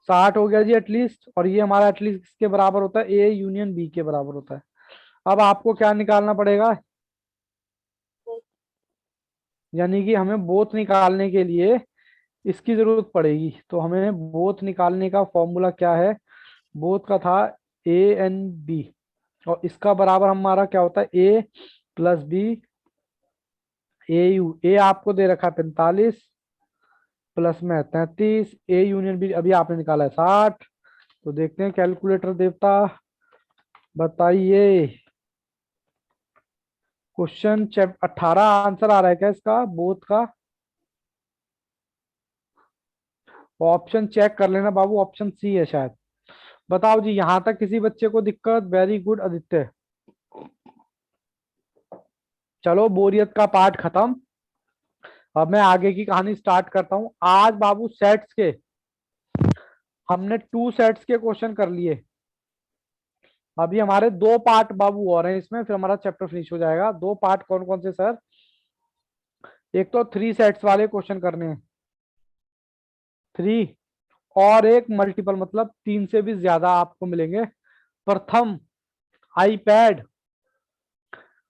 A: 60 हो गया जी एटलीस्ट। और ये हमारा एटलीस्ट किसके बराबर होता है, ए यूनियन बी के बराबर होता है। अब आपको क्या निकालना पड़ेगा, यानी कि हमें बोथ निकालने के लिए इसकी जरूरत पड़ेगी। तो हमें बोथ निकालने का फॉर्मूला क्या है, बोथ का था ए एन बी, और इसका बराबर हमारा क्या होता है, A plus B, A you. ए आपको दे रखा है 45 प्लस में 33, ए यूनियन बी अभी आपने निकाला है 60। तो देखते हैं कैलकुलेटर देवता, बताइए। क्वेश्चन 18 आंसर आ रहा है क्या इसका, बोथ का। ऑप्शन चेक कर लेना बाबू, ऑप्शन सी है शायद। बताओ जी, यहां तक किसी बच्चे को दिक्कत, वेरी गुड आदित्य। चलो बोरियत का पार्ट खत्म, अब मैं आगे की कहानी स्टार्ट करता हूं। आज बाबू सेट्स के, हमने 2 सेट्स के क्वेश्चन कर लिए। अभी हमारे 2 पार्ट बाबू और हैं इसमें, फिर हमारा चैप्टर फिनिश हो जाएगा। 2 पार्ट कौन कौन से सर, एक तो 3 सेट्स वाले क्वेश्चन करने हैं, 3, और एक मल्टीपल, मतलब 3 से भी ज्यादा आपको मिलेंगे। प्रथम आईपैड,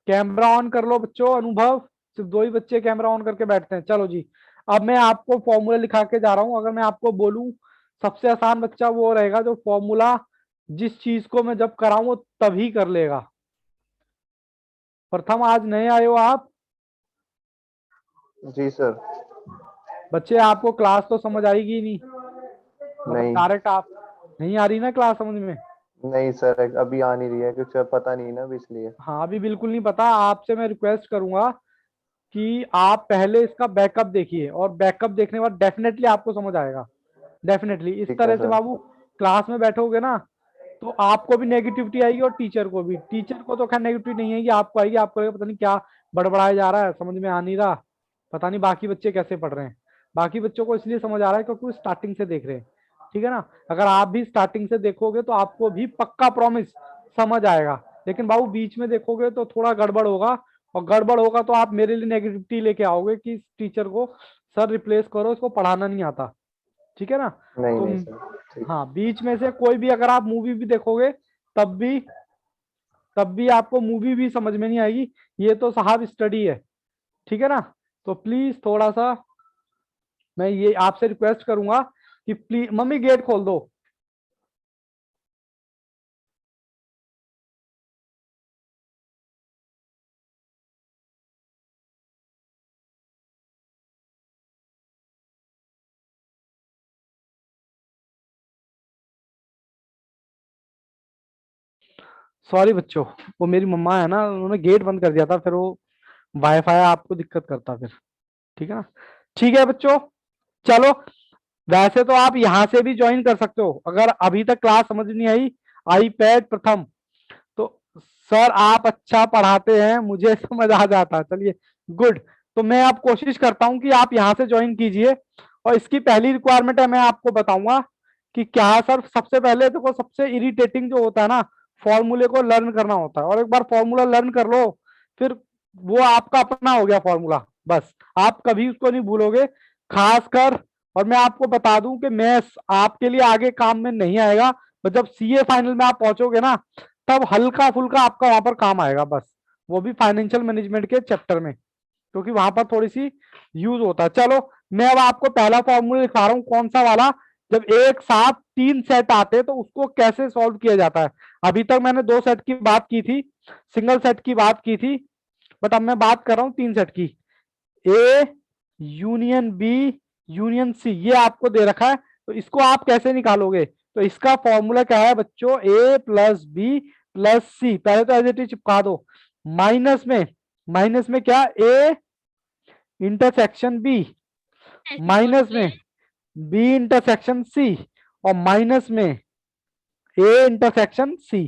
A: कैमरा ऑन कर लो बच्चों। अनुभव, सिर्फ 2 ही बच्चे कैमरा ऑन करके बैठते हैं। चलो जी, अब मैं आपको फॉर्मूला लिखा के जा रहा हूं। अगर मैं आपको बोलूं सबसे आसान बच्चा वो रहेगा जो फॉर्मूला जिस चीज को मैं जब कराऊं वो तभी कर लेगा। प्रथम आज नए आए हो आप
D: जी सर।
A: बच्चे, आपको क्लास तो समझ आएगी नहीं, मतलब
D: नहीं
A: डायरेक्ट आप नहीं आ रही ना क्लास समझ में?
D: नहीं सर, अभी आ नहीं रही है, कुछ पता नहीं ना, अभी इसलिए।
A: हाँ अभी बिल्कुल नहीं पता। आपसे मैं रिक्वेस्ट करूंगा कि आप पहले इसका बैकअप देखिए, और बैकअप देखने के बाद डेफिनेटली आपको समझ आएगा। डेफिनेटली इस
D: ठीक है
A: तरह से
D: सर।
A: बाबू क्लास में बैठोगे ना तो आपको भी नेगेटिविटी आएगी और टीचर को भी। टीचर को तो खैर नेगेटिविटी नहीं आएगी, आपको आएगी। आपको लगेगा पता नहीं क्या बड़बड़ाया जा रहा है, समझ में आ नहीं रहा, पता नहीं बाकी बच्चे कैसे पढ़ रहे हैं। बाकी बच्चों को इसलिए समझ आ रहा है क्योंकि वो स्टार्टिंग से देख रहे हैं, ठीक है ना। अगर आप भी स्टार्टिंग से देखोगे तो आपको भी पक्का प्रॉमिस समझ आएगा। लेकिन बाबू बीच में देखोगे तो थोड़ा गड़बड़ होगा, और गड़बड़ होगा तो आप मेरे लिए नेगेटिविटी लेके आओगे कि इस टीचर को सर रिप्लेस करो, इसको पढ़ाना नहीं आता, ठीक है ना।
D: नहीं
A: तो
D: नहीं सर, ठीक।
A: हाँ बीच में से कोई भी अगर आप मूवी भी देखोगे तब भी आपको मूवी भी समझ में नहीं आएगी। ये तो साहब स्टडी है, ठीक है ना। तो प्लीज थोड़ा सा मैं ये आपसे रिक्वेस्ट करूंगा कि प्लीज मम्मी गेट खोल दो। सॉरी बच्चों, वो मेरी मम्मा है ना, उन्होंने गेट बंद कर दिया था, फिर वो वाईफाई आपको दिक्कत करता फिर, ठीक है ना। ठीक है बच्चों, चलो वैसे तो आप यहां से भी ज्वाइन कर सकते हो अगर अभी तक क्लास समझ नहीं आई। आईपैड प्रथम तो सर आप अच्छा पढ़ाते हैं, मुझे समझ आ जाता है, चलिए गुड। तो मैं अब कोशिश करता हूं कि आप यहां से ज्वाइन कीजिए। और इसकी पहली रिक्वायरमेंट है, मैं आपको बताऊंगा कि क्या है सर। सबसे पहले देखो, सबसे इरिटेटिंग जो होता है ना, फॉर्मूले को लर्न करना होता है। और एक बार फॉर्मूला लर्न कर लो फिर वो आपका अपना हो गया फॉर्मूला, बस आप कभी उसको नहीं भूलोगे। खासकर और मैं आपको बता दूं कि मैथ्स आपके लिए आगे काम में नहीं आएगा, पर जब सीए फाइनल में आप पहुंचोगे ना तब हल्का फुल्का आपका वहां पर काम आएगा, बस वो भी फाइनेंशियल मैनेजमेंट के चैप्टर में, क्योंकि वहां पर थोड़ी सी यूज होता है। चलो मैं अब आपको पहला फॉर्मूला दिखा रहा हूं, कौन सा वाला, जब एक साथ तीन सेट आते हैं तो उसको कैसे सॉल्व किया जाता है। अभी तक मैंने दो सेट की बात की थी, सिंगल सेट की बात की थी, बट अब मैं बात कर रहा हूं तीन सेट की। A union B union C, ये आपको दे रखा है, तो इसको आप कैसे निकालोगे। तो इसका फॉर्मूला क्या है बच्चों, ए प्लस बी प्लस सी। पहले तो एज इट इज चिपका दो, माइनस में क्या, ए इंटरसेक्शन बी,
C: ऐसी
A: माइनस
C: नोट
A: में बी इंटरसेक्शन सी, और माइनस में ए इंटरसेक्शन सी।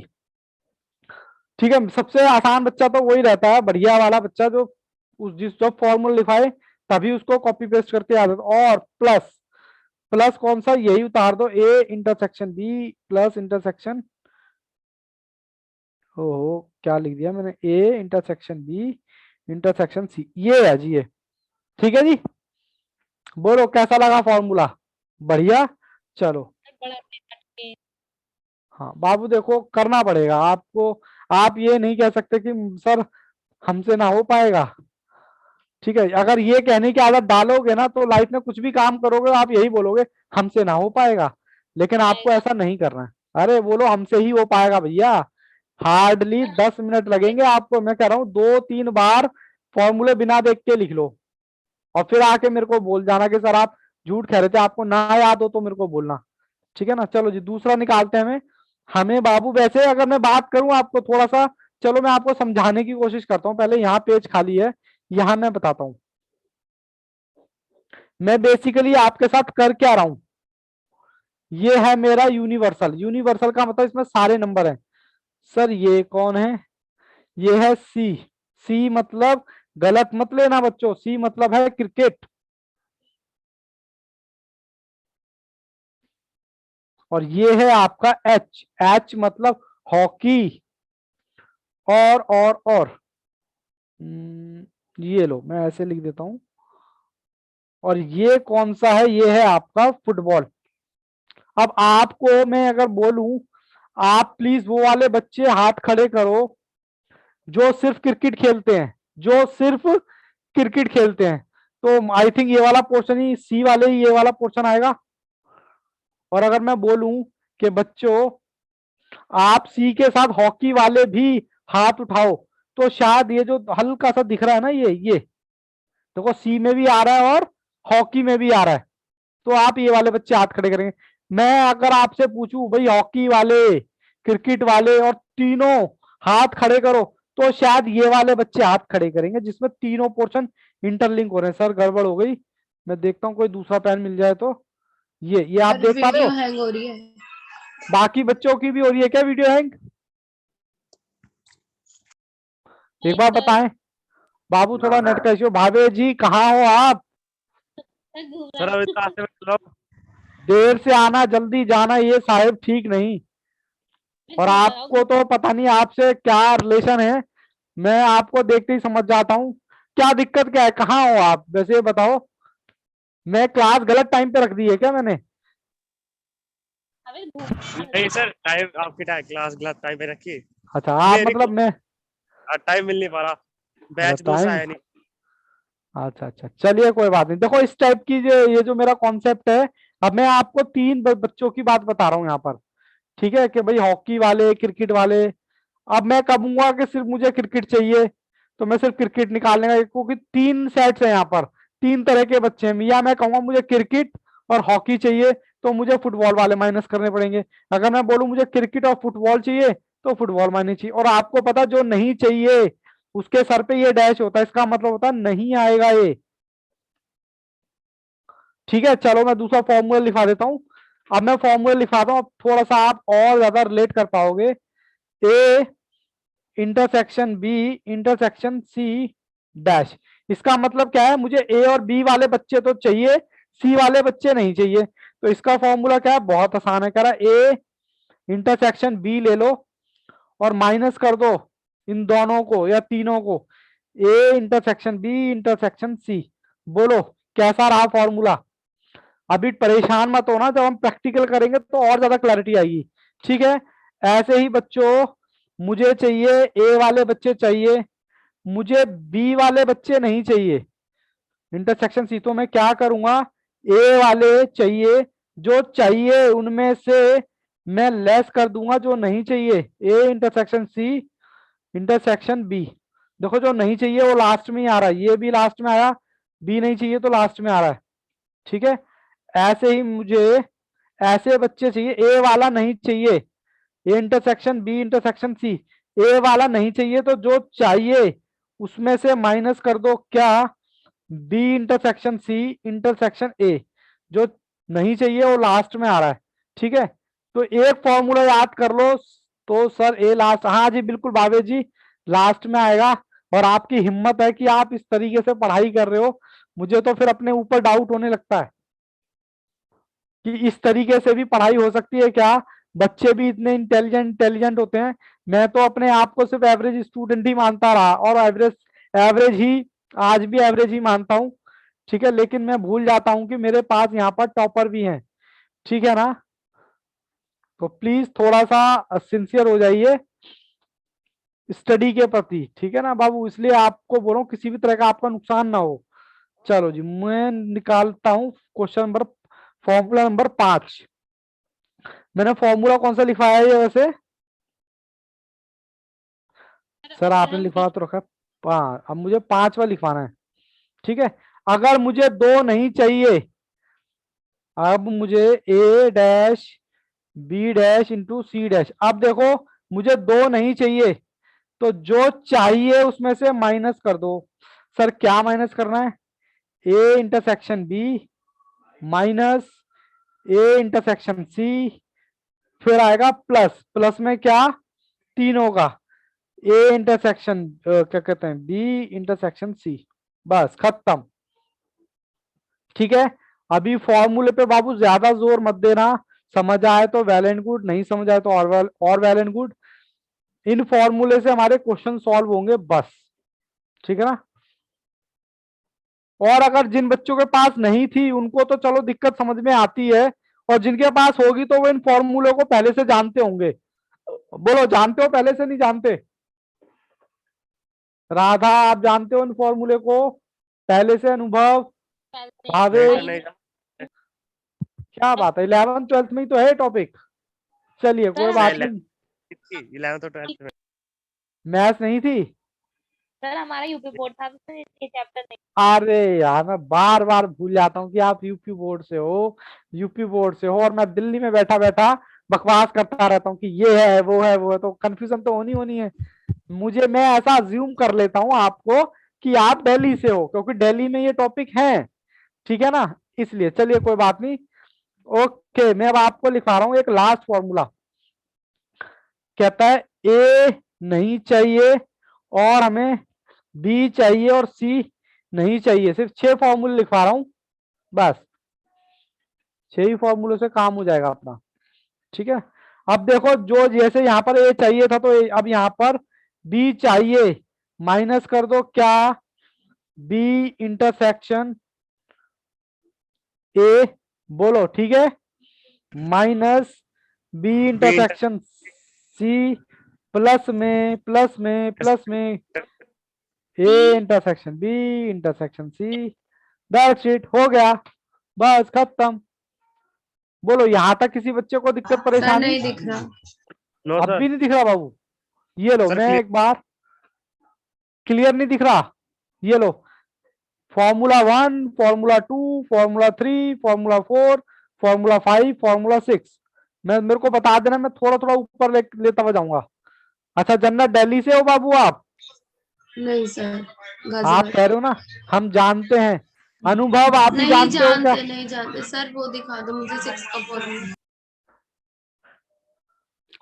A: ठीक है, सबसे आसान बच्चा तो वही रहता है, बढ़िया वाला बच्चा जो उस जिस जो फॉर्मूला लिखाए तभी उसको कॉपी पेस्ट करके याद। और प्लस, प्लस कौन सा, यही उतार दो, A intersection B plus intersection, ओहो क्या लिख दिया मैंने, A intersection B intersection C, ये है जी ये। ठीक है जी, बोलो कैसा लगा फॉर्मूला, बढ़िया। चलो
C: बड़ा करके।
A: हाँ बाबू देखो करना पड़ेगा आपको, आप ये नहीं कह सकते कि सर हमसे ना हो पाएगा। ठीक है, अगर ये कहने की आदत डालोगे ना तो लाइफ में कुछ भी काम करोगे आप यही बोलोगे हमसे ना हो पाएगा, लेकिन आपको
C: पाएगा।
A: ऐसा नहीं करना है। अरे बोलो हमसे ही हो पाएगा भैया। हार्डली 10 मिनट लगेंगे आपको, मैं कह रहा हूँ 2-3 बार फॉर्मूले बिना देख के लिख लो, और फिर आके मेरे को बोल जाना कि सर आप झूठ कह रहे थे, आपको ना याद हो तो मेरे को बोलना, ठीक है ना। चलो जी दूसरा निकालते हैं हमें बाबू। वैसे अगर मैं बात करूं आपको थोड़ा सा, चलो मैं आपको समझाने की कोशिश करता हूं। पहले यहाँ पेज खाली है, यहाँ मैं बताता हूं मैं बेसिकली आपके साथ कर क्या रहा हूं। ये है मेरा यूनिवर्सल, यूनिवर्सल का मतलब इसमें सारे नंबर हैं। सर ये कौन है, ये है सी। सी मतलब गलत मत लेना बच्चों, सी मतलब है क्रिकेट। और ये है आपका एच, एच मतलब हॉकी। और ये लो मैं ऐसे लिख देता हूं। और ये कौन सा है, ये है आपका फुटबॉल। अब आपको मैं अगर बोलूं, आप प्लीज वो वाले बच्चे हाथ खड़े करो जो सिर्फ क्रिकेट खेलते हैं, जो सिर्फ क्रिकेट खेलते हैं। तो आई थिंक ये वाला पोर्शन ही सी वाले ही ये वाला पोर्शन आएगा। और अगर मैं बोलूं कि बच्चों आप सी के साथ हॉकी वाले भी हाथ उठाओ, तो शायद ये जो हल्का सा दिख रहा है ना, ये देखो सी में भी आ रहा है और हॉकी में भी आ रहा है, तो आप ये वाले बच्चे हाथ खड़े करेंगे। मैं अगर आपसे पूछूं भाई हॉकी वाले, क्रिकेट वाले और तीनों हाथ खड़े करो, तो शायद ये वाले बच्चे हाथ खड़े करेंगे जिसमें तीनों पोर्शन इंटरलिंक हो रहे हैं। सर गड़बड़ हो गई, मैं देखता हूँ कोई दूसरा पेन मिल जाए तो। ये आप
E: सर
A: देख पा रहे
E: वीडियो
A: हो?
E: हैंग हो रही है।
A: बाकी बच्चों की भी हो रही है क्या वीडियो हैंग? एक बार
C: सर,
A: बताएं। बाबू थोड़ा
D: ना
A: नेट का इश्यू। भावे जी कहाँ हो आप?
C: सर घूम
F: सर
C: रहा
F: अब इतना आते में चलो।
A: देर से आना जल्दी जाना ये साहेब ठीक नहीं। और आपको तो पता नहीं आपसे क्या रिलेशन है, मैं आपको देखते ही समझ जाता हूँ। क्या दिक्कत क्या है, कहाँ हो आप वैसे ये बताओ? मैं क्लास गलत टाइम पे रख दी है क्या मैंने?
C: अबे घूम
F: नहीं सर, टाइम आपकी क्लास गलत टाइम पे रखी।
A: अच्छा आप
F: मेरी
A: मतलब मैं,
F: टाइम मिल नहीं पा रहा,
A: अच्छा
F: बैच दूसरा
A: टाइम,
F: है नहीं।
A: अच्छा अच्छा चलिए कोई बात नहीं। देखो इस टाइप की जो ये जो मेरा कॉन्सेप्ट है, अब मैं आपको तीन बच्चों की बात बता रहा हूँ यहाँ पर, ठीक है? कि भाई हॉकी वाले, क्रिकेट वाले। अब मैं कहूंगा कि सिर्फ मुझे क्रिकेट चाहिए, तो मैं सिर्फ क्रिकेट निकालने का, क्योंकि तीन सेट्स हैं यहाँ पर, तीन तरह के बच्चे हैं। या मैं कहूंगा मुझे क्रिकेट और हॉकी चाहिए, तो मुझे फुटबॉल वाले माइनस करने पड़ेंगे। अगर मैं बोलूं मुझे क्रिकेट और फुटबॉल चाहिए, तो फुटबॉल माइनस चाहिए। और आपको पता जो नहीं चाहिए उसके सर पे ये डैश होता है, इसका मतलब होता है नहीं आएगा ये। ठीक है, चलो मैं दूसरा फॉर्मूला लिखा देता हूं। अब मैं फॉर्मूला लिखाता हूं, अब थोड़ा सा आप और ज्यादा रिलेट कर पाओगे। A intersection B intersection C dash, इसका मतलब क्या है? मुझे ए और बी वाले बच्चे तो चाहिए, सी वाले बच्चे नहीं चाहिए। तो इसका फॉर्मूला क्या है? बहुत आसान है। कह रहा ए इंटरसेक्शन बी ले लो और माइनस कर दो इन दोनों को या तीनों को, A intersection B intersection C. बोलो कैसा रहा फॉर्मूला? अभी परेशान मत होना, जब हम प्रैक्टिकल करेंगे तो और ज्यादा क्लैरिटी आएगी। ठीक है, ऐसे ही बच्चों मुझे चाहिए ए वाले बच्चे चाहिए, मुझे बी वाले बच्चे नहीं चाहिए इंटरसेक्शन सी। तो मैं क्या करूंगा? ए वाले चाहिए, जो चाहिए उनमें से मैं लेस कर दूंगा जो नहीं चाहिए। A intersection C intersection B, देखो जो नहीं चाहिए वो लास्ट में ही आ रहा है, ये भी लास्ट में आया, बी नहीं चाहिए तो लास्ट में आ रहा है। ठीक है, ऐसे ही मुझे ऐसे बच्चे चाहिए। ए वाला नहीं चाहिए, A intersection B intersection C, A वाला नहीं चाहिए, तो जो चाहिए उसमें से माइनस कर दो क्या? B intersection C intersection A. जो नहीं चाहिए वो लास्ट में आ रहा है। ठीक है, तो एक फॉर्मूला याद कर लो। तो सर ए लास्ट, हाँ जी बिल्कुल भावे जी, लास्ट में आएगा। और आपकी हिम्मत है कि आप इस तरीके से पढ़ाई कर रहे हो, मुझे तो फिर अपने ऊपर डाउट होने लगता है कि इस तरीके से भी पढ़ाई हो सकती है क्या? बच्चे भी इतने इंटेलिजेंट होते हैं। मैं तो अपने आप को सिर्फ एवरेज स्टूडेंट ही मानता रहा, और एवरेज एवरेज ही, आज भी एवरेज ही मानता हूँ। ठीक है, लेकिन मैं भूल जाता हूँ कि मेरे पास यहाँ पर टॉपर भी हैं। ठीक है ना? तो प्लीज थोड़ा सा सिंसियर हो जाइए स्टडी के प्रति, ठीक है ना बाबू? इसलिए आपको बोल रहा हूँ किसी भी तरह का आपका नुकसान ना हो। चलो जी, मैं निकालता हूँ क्वेश्चन नंबर, फॉर्मूला नंबर 5। मैंने फॉर्मूला कौन सा लिखवाया है ये वैसे? सर आपने लिखवा तो रखा है। हाँ, अब मुझे 5वां लिखवाना है। ठीक है, अगर मुझे दो नहीं चाहिए, अब मुझे A dash B dash into C dash. अब देखो मुझे दो नहीं चाहिए, तो जो चाहिए उसमें से माइनस कर दो। सर क्या माइनस करना है? A intersection B minus A intersection C, फिर आएगा प्लस, प्लस में क्या? तीनों का, ए इंटरसेक्शन क्या कहते हैं, बी इंटरसेक्शन सी। बस खत्म। ठीक है, अभी फॉर्मूले पे बाबू ज्यादा जोर मत देना, समझ आए तो वेल एंड गुड, नहीं समझ आए तो और वेल एंड गुड। इन फॉर्मूले से हमारे क्वेश्चन सॉल्व होंगे बस। ठीक है ना? और अगर जिन बच्चों के पास नहीं थी उनको तो चलो दिक्कत समझ में आती है, और जिनके पास होगी तो वो इन फॉर्मूले को पहले से जानते होंगे। बोलो जानते हो पहले से, नहीं जानते? राधा आप जानते हो इन फॉर्मूले को पहले से? अनुभव,
C: पहले
A: भावे,
F: नहीं सर, नहीं।
A: क्या बात है, 11th 12th में ही तो है टॉपिक। चलिए कोई
C: सर,
A: बात
F: मैं
A: नहीं,
F: 11th और 12th में।
A: मैथ्स नहीं थी।
C: सर हमारा यूपी बोर्ड था तो सर ये चैप्टर नहीं।
A: अरे यार मैं बार बार भूल जाता हूँ कि आप यूपी बोर्ड से हो, यूपी बोर्ड से हो, और मैं दिल्ली में बैठा बैठा बकवास करता रहता हूँ कि ये है वो है वो है, तो कंफ्यूजन तो होनी होनी है मुझे। मैं ऐसा अज्यूम कर लेता हूँ आपको कि आप दिल्ली से हो, क्योंकि दिल्ली में ये टॉपिक है, ठीक है ना, इसलिए। चलिए कोई बात नहीं। ओके, मैं अब आपको लिखा रहा हूँ एक लास्ट फॉर्मूला। कहता है ए नहीं चाहिए और हमें बी चाहिए और सी नहीं चाहिए। सिर्फ 6 फॉर्मूले लिखवा रहा हूं, बस 6 ही फॉर्मूलों से काम हो जाएगा अपना, ठीक है। अब देखो, जो जैसे यहाँ पर ए चाहिए था, तो अब यहाँ पर बी चाहिए, माइनस कर दो क्या, बी इंटरसेक्शन ए, बोलो ठीक है, minus B
F: B inter
A: intersection C, plus में प्लस में प्लस में A intersection B intersection C. That's it, हो गया, बस खत्म। बोलो यहां तक किसी बच्चे को दिक्कत
E: सर
A: परेशानी?
E: नहीं दिख रहा।
F: नो
A: अब
F: सर।
A: भी नहीं दिख रहा बाबू? ये लो,
F: सर
A: मैं
F: क्लियर।
A: एक बार, क्लियर नहीं दिख रहा? ये लो, formula 1, formula 2, formula 3, formula 4, formula 5, formula 6। मैं, मेरे को बता देना, मैं थोड़ा थोड़ा ऊपर लेता हुआ जाऊंगा। अच्छा जन्नत, दिल्ली से हो बाबू आप?
E: नहीं सर,
A: आप कह
E: गाजीपुर।
A: रहे हो ना, हम जानते हैं। अनुभव आप भी
E: नहीं
A: जानते हो क्या?
E: जानते, नहीं जानते सर, वो दिखा दो मुझे 6 का फॉर्मूला।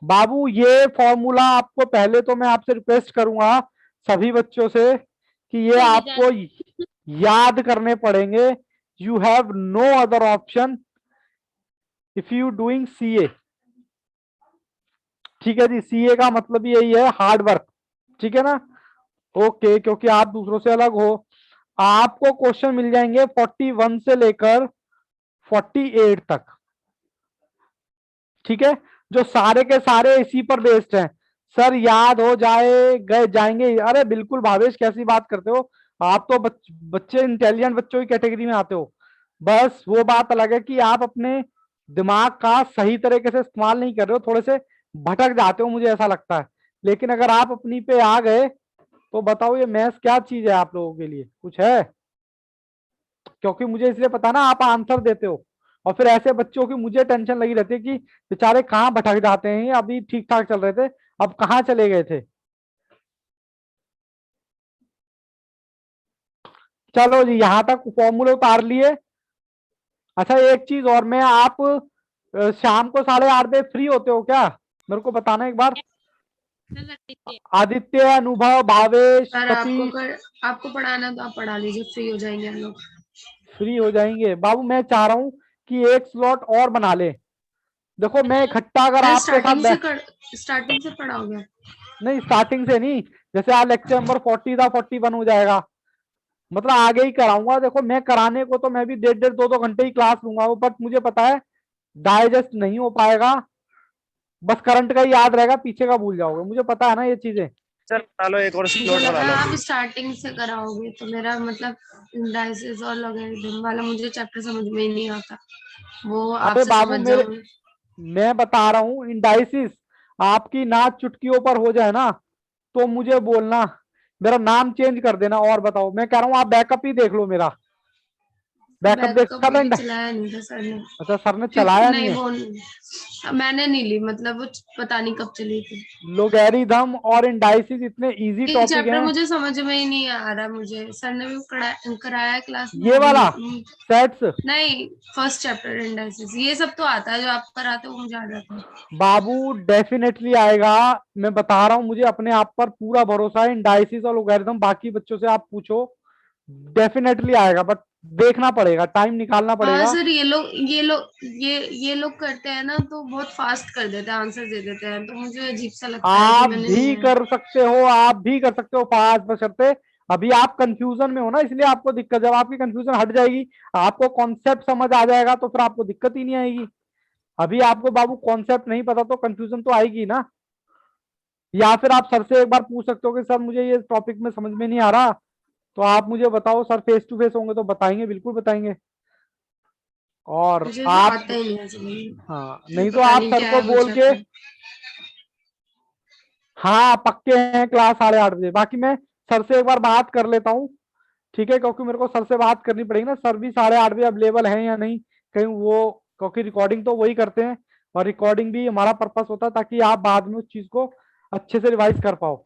A: बाबू ये फॉर्मूला आपको, पहले तो मैं आपसे रिक्वेस्ट करूंगा सभी बच्चों से कि ये
C: सर ये
A: आपको याद करने पड़ेंगे। You have no other option if you doing CA, ठीक है जी। सीए का मतलब यही है, हार्ड वर्क, ठीक है ना। ओके, क्योंकि आप दूसरों से अलग हो। आपको क्वेश्चन मिल जाएंगे 41 से लेकर 48 तक, ठीक है, जो सारे के सारे इसी पर बेस्ड हैं। सर याद हो जाए गए जाएंगे? अरे बिल्कुल भावेश, कैसी बात करते हो आप, तो बच्चे इंटेलिजेंट बच्चों की कैटेगरी में आते हो। बस वो बात अलग है कि आप अपने दिमाग का सही तरीके से इस्तेमाल नहीं कर रहे हो, थोड़े से भटक जाते हो, मुझे ऐसा लगता है। लेकिन अगर आप अपनी पे आ गए तो बताओ, ये मैथ्स क्या चीज है आप लोगों के लिए, कुछ है? क्योंकि मुझे इसलिए पता है ना, आप आंसर देते हो, और फिर ऐसे बच्चों की मुझे टेंशन लगी रहती है कि बेचारे कहाँ भटक जाते हैं, ये अभी ठीक ठाक चल रहे थे, अब कहाँ चले गए थे। चलो जी, यहां तक फॉर्मूले उतार लिए। अच्छा एक चीज और, मैं आप शाम को 8:30 बजे फ्री होते हो क्या? मेरे को बताना एक बार।
C: सर रखिए।
A: आदित्य, अनुभव, भावेश,
E: सर
A: सतीश
E: आपको पढ़ाना तो आप पढ़ा लीजिए, फ्री हो जाएंगे हम लोग।
A: फ्री हो जाएंगे? बाबू मैं चाह रहा हूँ कि एक स्लॉट और बना ले। देखो मैं इकट्ठा अगर
E: सर
A: आपके साथ
E: स्टार्टिंग से पढ़ाओगे?
A: नहीं, स्टार्टिंग से नहीं, जैसे आज लेक्चर नंबर 40 था, 41 हो जाएगा, मतलब आगे ही कराऊंगा। देखो मैं कराने को तो मैं भी 1.5 2 घंटे ही क्लास लूंगा, बट मुझे पता है डाइजेस्ट नहीं हो पाएगा, बस करंट का ही याद रहेगा, पीछे का भूल जाओगे, मुझे पता है ना ये चीजें।
F: सर चलो एक और
E: मुझे
F: स्लॉट बना
E: लगा
F: लो।
E: आप स्टार्टिंग से कराओगे, तो मेरा मतलब इंडाइसिस और लॉगरिथम वाला मुझे चैप्टर समझ में ही नहीं आता, वो
A: अरे
E: आपसे
A: बाबू
E: समझ
A: मेरे,
E: जाऊंगी।
A: मैं बता रहा हूँ, इंडाइसिस आपकी नाक चुटकियों पर हो जाए ना तो मुझे बोलना, मेरा नाम चेंज कर देना। और बताओ, मैं कह रहा हूँ आप बैकअप ही देख लो मेरा, बैकअप
E: बैकअप
A: देखा था
E: अभी चलाया नहीं था सर ने,
A: अच्छा सर ने
E: क्योंकि
A: चलाया नहीं
E: नहीं
A: है।
E: वो मैंने नहीं ली, मतलब वो पता नहीं कब चली थी।
A: लोगैरिथम और इंडाइसिस इतने इजी
E: ये
A: टॉपिक
E: चैप्टर
A: हैं।
E: मुझे समझ में ही नहीं आ रहा, मुझे सर ने भी कराया क्लास में
A: ये
E: अभी
A: वाला
E: नहीं।
A: सेट्स,
E: नहीं, फर्स्ट चैप्टर इंडाइसिस, ये सब तो आता है जो आप कराते हो, वो मुझे आ जाता है।
A: बाबू डेफिनेटली आएगा, मैं बता रहा हूँ, मुझे अपने आप पर पूरा भरोसा है। इंडाइसिस और लोगैरिथम बाकी बच्चों से आप पूछो, डेफिनेटली आएगा, बट देखना पड़ेगा, टाइम निकालना
E: हाँ
A: पड़ेगा।
E: सर, ये लोग करते हैं ना, तो बहुत फास्ट कर देते हैं, आंसर दे देते हैं, तो मुझे अजीब सा लगता है कि
A: आप
E: मैंने नहीं
A: भी
E: आया।
A: कर सकते हो, आप भी कर सकते हो फास्ट, बशर्ते अभी आप कंफ्यूजन में हो ना, इसलिए आपको दिक्कत। जब आपकी कंफ्यूजन हट जाएगी, आपको कॉन्सेप्ट समझ आ जाएगा, तो फिर आपको दिक्कत ही नहीं आएगी। अभी आपको बाबू कॉन्सेप्ट नहीं पता तो कंफ्यूजन तो आएगी ना। या फिर आप सर से एक बार पूछ सकते हो कि सर मुझे ये टॉपिक में समझ में नहीं आ रहा, तो आप मुझे बताओ। सर फेस टू फेस होंगे तो बताएंगे, बिल्कुल बताएंगे। और
E: मुझे तो
A: आप
E: आता ही नहीं है समझ में।
A: हाँ नहीं तो
E: पता
A: आप
E: नहीं
A: सर
E: क्या
A: को
E: है वो
A: बोल के,
E: चैप्टर।
A: हाँ पक्के हैं क्लास 8:30 बजे। बाकी मैं सर से एक बार बात कर लेता हूँ, ठीक है, क्योंकि मेरे को सर से बात करनी पड़ेगी ना, सर भी 8:30 बजे अवेलेबल है या नहीं, कहीं वो, क्योंकि रिकॉर्डिंग तो वही करते हैं और रिकॉर्डिंग भी हमारा पर्पस होता है ताकि आप बाद में उस चीज को अच्छे से रिवाइज कर पाओ।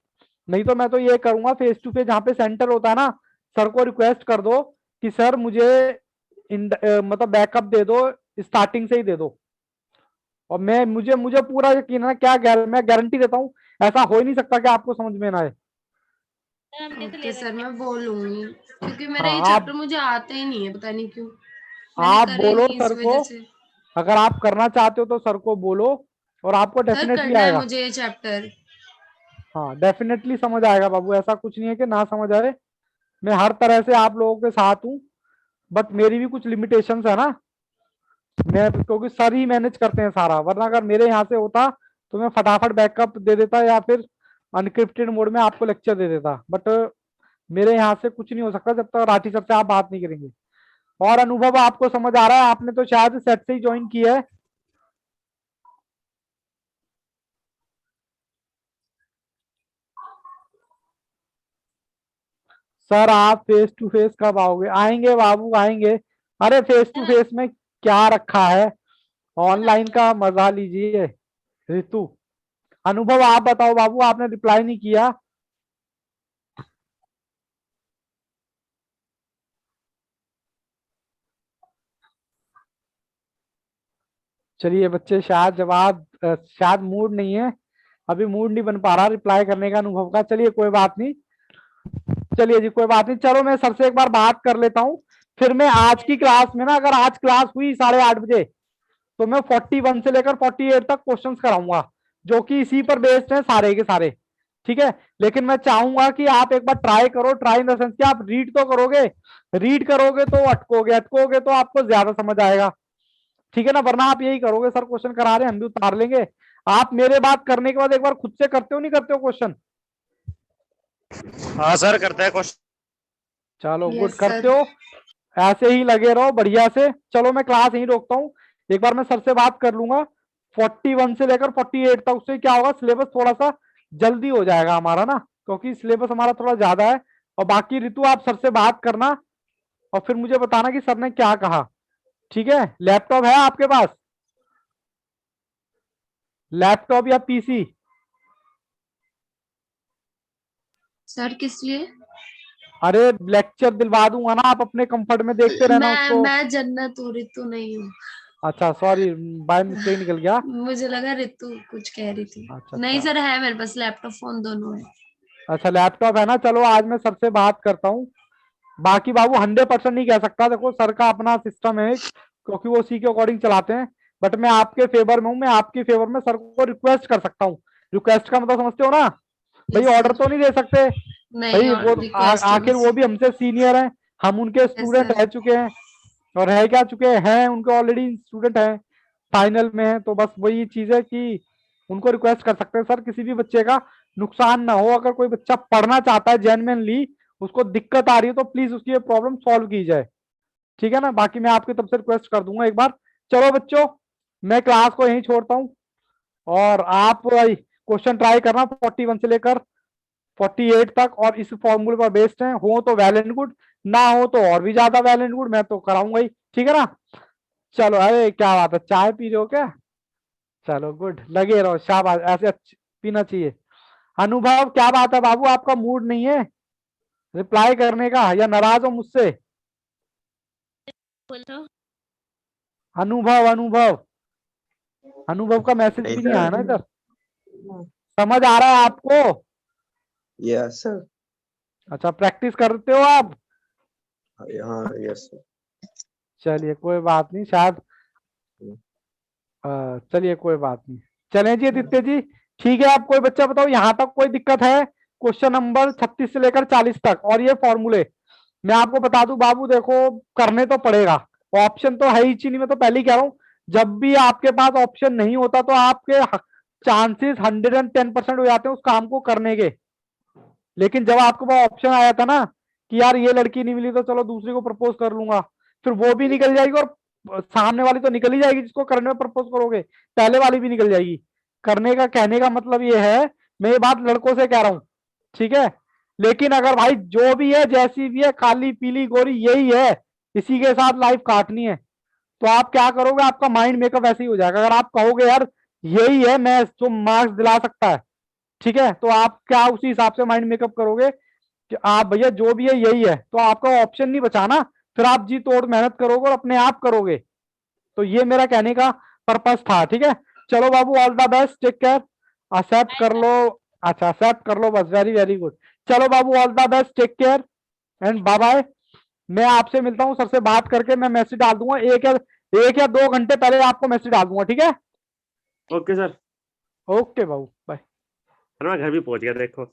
A: नहीं तो मैं तो ये करूंगा फेस टू फेस जहाँ पे सेंटर होता है ना, सर को रिक्वेस्ट कर दो कि सर मुझे मतलब बैकअप दे दो, स्टार्टिंग से ही दे दो। और मैं मुझे मुझे पूरा यकीन है ना, क्या मैं गारंटी देता हूँ, ऐसा हो ही नहीं सकता कि आपको समझ में ना आए।
C: सर हमने तो ले
E: ओके सर,
C: रखे हैं।
E: मैं बोलूंगी क्योंकि मेरा
A: हाँ
E: ये
A: आप
E: चैप्टर मुझे आता ही नहीं है, पता नहीं क्यों मैंने
A: आप
E: करे
A: बोलो
E: नहीं इस
A: सर को,
E: वजह से।
A: अगर आप करना चाहते हो तो सर को बोलो और आपको
E: सर
A: डेफिनेटली
E: करना है
A: आएगा।
E: मुझे ये चैप्टर।
A: हाँ डेफिनेटली समझ आएगा बाबू, ऐसा कुछ नहीं है कि ना समझ आए। मैं हर तरह से आप लोगों के साथ हूँ, बट मेरी भी कुछ लिमिटेशंस है ना, मैं क्योंकि सर ही मैनेज करते हैं सारा, वरना अगर मेरे यहाँ से होता तो मैं फटाफट बैकअप दे देता या फिर अनक्रिप्टेड मोड में आपको लेक्चर दे देता, बट मेरे यहाँ से कुछ नहीं हो सकता जब तक राठी सर से आप बात नहीं करेंगे। और अनुभव आपको समझ आ रहा है, आपने तो शायद सेट से ही ज्वाइन किया है। सर आप फेस टू फेस कब आओगे? आएंगे बाबू आएंगे। अरे फेस टू
C: सर
A: फेस में क्या रखा है, ऑनलाइन का मजा लीजिए। ऋतु, अनुभव आप बताओ बाबू, आपने रिप्लाई नहीं किया। चलिए बच्चे, शायद मूड नहीं है, अभी मूड नहीं बन पा रहा रिप्लाई करने का अनुभव का। चलिए कोई बात नहीं, चलिए जी कोई बात नहीं, चलो मैं सर से एक बार बात कर लेता हूँ। फिर मैं आज की क्लास में ना, अगर आज क्लास हुई 8:30 बजे, तो मैं 41 से लेकर 48 तक क्वेश्चंस कराऊंगा, जो कि इसी पर बेस्ड है सारे के सारे, ठीक है। लेकिन मैं चाहूंगा कि आप एक बार ट्राई करो, ट्राई इन द सेंस कि आप रीड तो करोगे, रीड करोगे तो अटकोगे, अटकोगे तो आपको ज्यादा समझ आएगा, ठीक है ना। वरना आप यही करोगे, सर क्वेश्चन करा रहे हैं हम भी उतार लेंगे। आप मेरे बात करने के बाद एक बार खुद से करते हो नहीं करते हो क्वेश्चन?
F: हाँ सर, करता है क्वेश्चन।
A: चलो गुड,
E: यस
A: करते
E: सर।
A: हो, ऐसे ही लगे रहो बढ़िया से। चलो मैं क्लास यहीं रोकता हूँ, एक बार मैं सर से बात कर लूंगा। 41 से लेकर 48 तक, उससे क्या होगा, सिलेबस थोड़ा सा जल्दी हो जाएगा हमारा ना, क्योंकि सिलेबस हमारा थोड़ा ज्यादा है। और बाकी ऋतु आप सर से बात करना और फिर मुझे बताना कि सर ने क्या कहा, ठीक है। लैपटॉप है आपके पास, लैपटॉप या पीसी?
E: सर किस लिए?
A: अरे लेक्चर दिलवा दूंगा ना, आप अपने कंफर्ट में देखते रहना उसको।
E: मैं जन्नत हूँ, ऋतु नहीं हूँ।
A: अच्छा सॉरी, बाय मिस्टेक निकल गया।
E: मुझे लगा ऋतु कुछ कह रही थी।
A: अच्छा
E: नहीं
A: अच्छा
E: सर, है मेरे पास लैपटॉप फोन दोनों है।
A: अच्छा, लैपटॉप है ना, चलो आज मैं सर से बात करता हूँ। बाकी बाबू 100% नहीं कह सकता, देखो सर का अपना सिस्टम है क्योंकि वो उसी के अकॉर्डिंग चलाते हैं। बट मैं आपके फेवर में हूँ, मैं आपके फेवर में सर को रिक्वेस्ट कर सकता हूँ। रिक्वेस्ट का मतलब समझते हो ना भाई,
E: यस
A: ऑर्डर
E: सर।
A: तो नहीं दे सकते
E: नहीं,
A: भाई,
E: और
A: वो
E: रिक्वेस्ट है
A: आखिर
E: बस।
A: वो भी हमसे सीनियर हैं, हम उनके
E: यस
A: स्टूडेंट
E: सर।
A: रह चुके हैं और रह क्या चुके हैं, उनके ऑलरेडी स्टूडेंट हैं, फाइनल में है। तो बस वही चीज है कि उनको रिक्वेस्ट कर सकते हैं, सर किसी भी बच्चे का नुकसान ना हो, अगर कोई बच्चा पढ़ना चाहता है जेन्युइनली, उसको दिक्कत आ रही है तो प्लीज उसकी ये प्रॉब्लम सॉल्व की जाए, ठीक है ना। बाकी मैं आपकी तरफ से रिक्वेस्ट कर दूंगा एक बार। चलो बच्चों, मैं क्लास को यहीं छोड़ता हूँ और आप क्वेश्चन ट्राई करना 41 से लेकर 48 तक, और इस फॉर्मूले पर बेस्ड है, हो तो वेल एंड गुड, ना हो तो और भी ज्यादा वेल एंड गुड, मैं तो कराऊंगा ही, ठीक है ना। चलो, अरे क्या बात है, चाय पी रहे हो क्या? चलो गुड, लगे रहो, शाबाश, ऐसे पीना चाहिए। अनुभव क्या बात है बाबू, आपका मूड नहीं है रिप्लाई करने का, या नाराज हो मुझसे?
C: बोलो।
A: अनुभव अनुभव अनुभव का मैसेज
G: नहीं
A: भी नहीं आया
G: सर।
A: ना इधर, समझ आ रहा है आपको?
G: Yes sir.
A: अच्छा, प्रैक्टिस करते हो आप?
G: हाँ यस सर।
A: चलिए कोई बात नहीं, शायद चलिए कोई बात नहीं। चलें जी आदित्य जी, ठीक है। आप कोई बच्चा बताओ यहाँ तक कोई दिक्कत है? क्वेश्चन नंबर 36 से लेकर 40 तक, और ये फॉर्मूले मैं आपको बता दूं बाबू, देखो करने तो पड़ेगा, ऑप्शन तो है ही चीनी, मैं तो पहले ही कह रहा हूँ। जब भी आपके पास ऑप्शन नहीं होता तो आपके चांसेस 110% हो जाते हैं उस काम को करने के। लेकिन जब आपके पास ऑप्शन आया था ना कि यार ये लड़की नहीं मिली तो चलो दूसरी को प्रपोज कर लूंगा, फिर वो भी निकल जाएगी और सामने वाली तो निकल ही जाएगी जिसको करने में प्रपोज करोगे, पहले वाली भी निकल जाएगी। करने का कहने का मतलब ये है, मैं ये बात लड़कों से कह रहा हूं, ठीक है। लेकिन अगर भाई जो भी है, जैसी भी है, काली पीली गोरी यही है, इसी के साथ लाइफ काटनी है, तो आप क्या करोगे, आपका माइंड मेकअप ऐसे ही हो जाएगा। अगर आप कहोगे यार यही है मैं जो मार्क्स दिला सकता है, ठीक है, तो आप क्या उसी हिसाब से माइंड मेकअप करोगे कि आप भैया जो भी है यही है, तो आपका ऑप्शन नहीं बचा ना, फिर आप जी तोड़ मेहनत करोगे और अपने आप करोगे। तो ये मेरा कहने का पर्पस था, ठीक है। चलो बाबू, all the best, take care, accept कर लो। अच्छा, एक्सेप्ट कर लो बस, वेरी वेरी गुड। चलो बाबू, all the best, take care and bye bye. मैं आपसे मिलता हूँ, सर से बात करके मैं मैसेज डाल दूंगा, एक या 2 घंटे पहले आपको मैसेज डाल दूंगा, ठीक है।
F: Okay sir.
A: ओके बाबू, बाय।
F: मैं घर भी पहुंच गया देखो।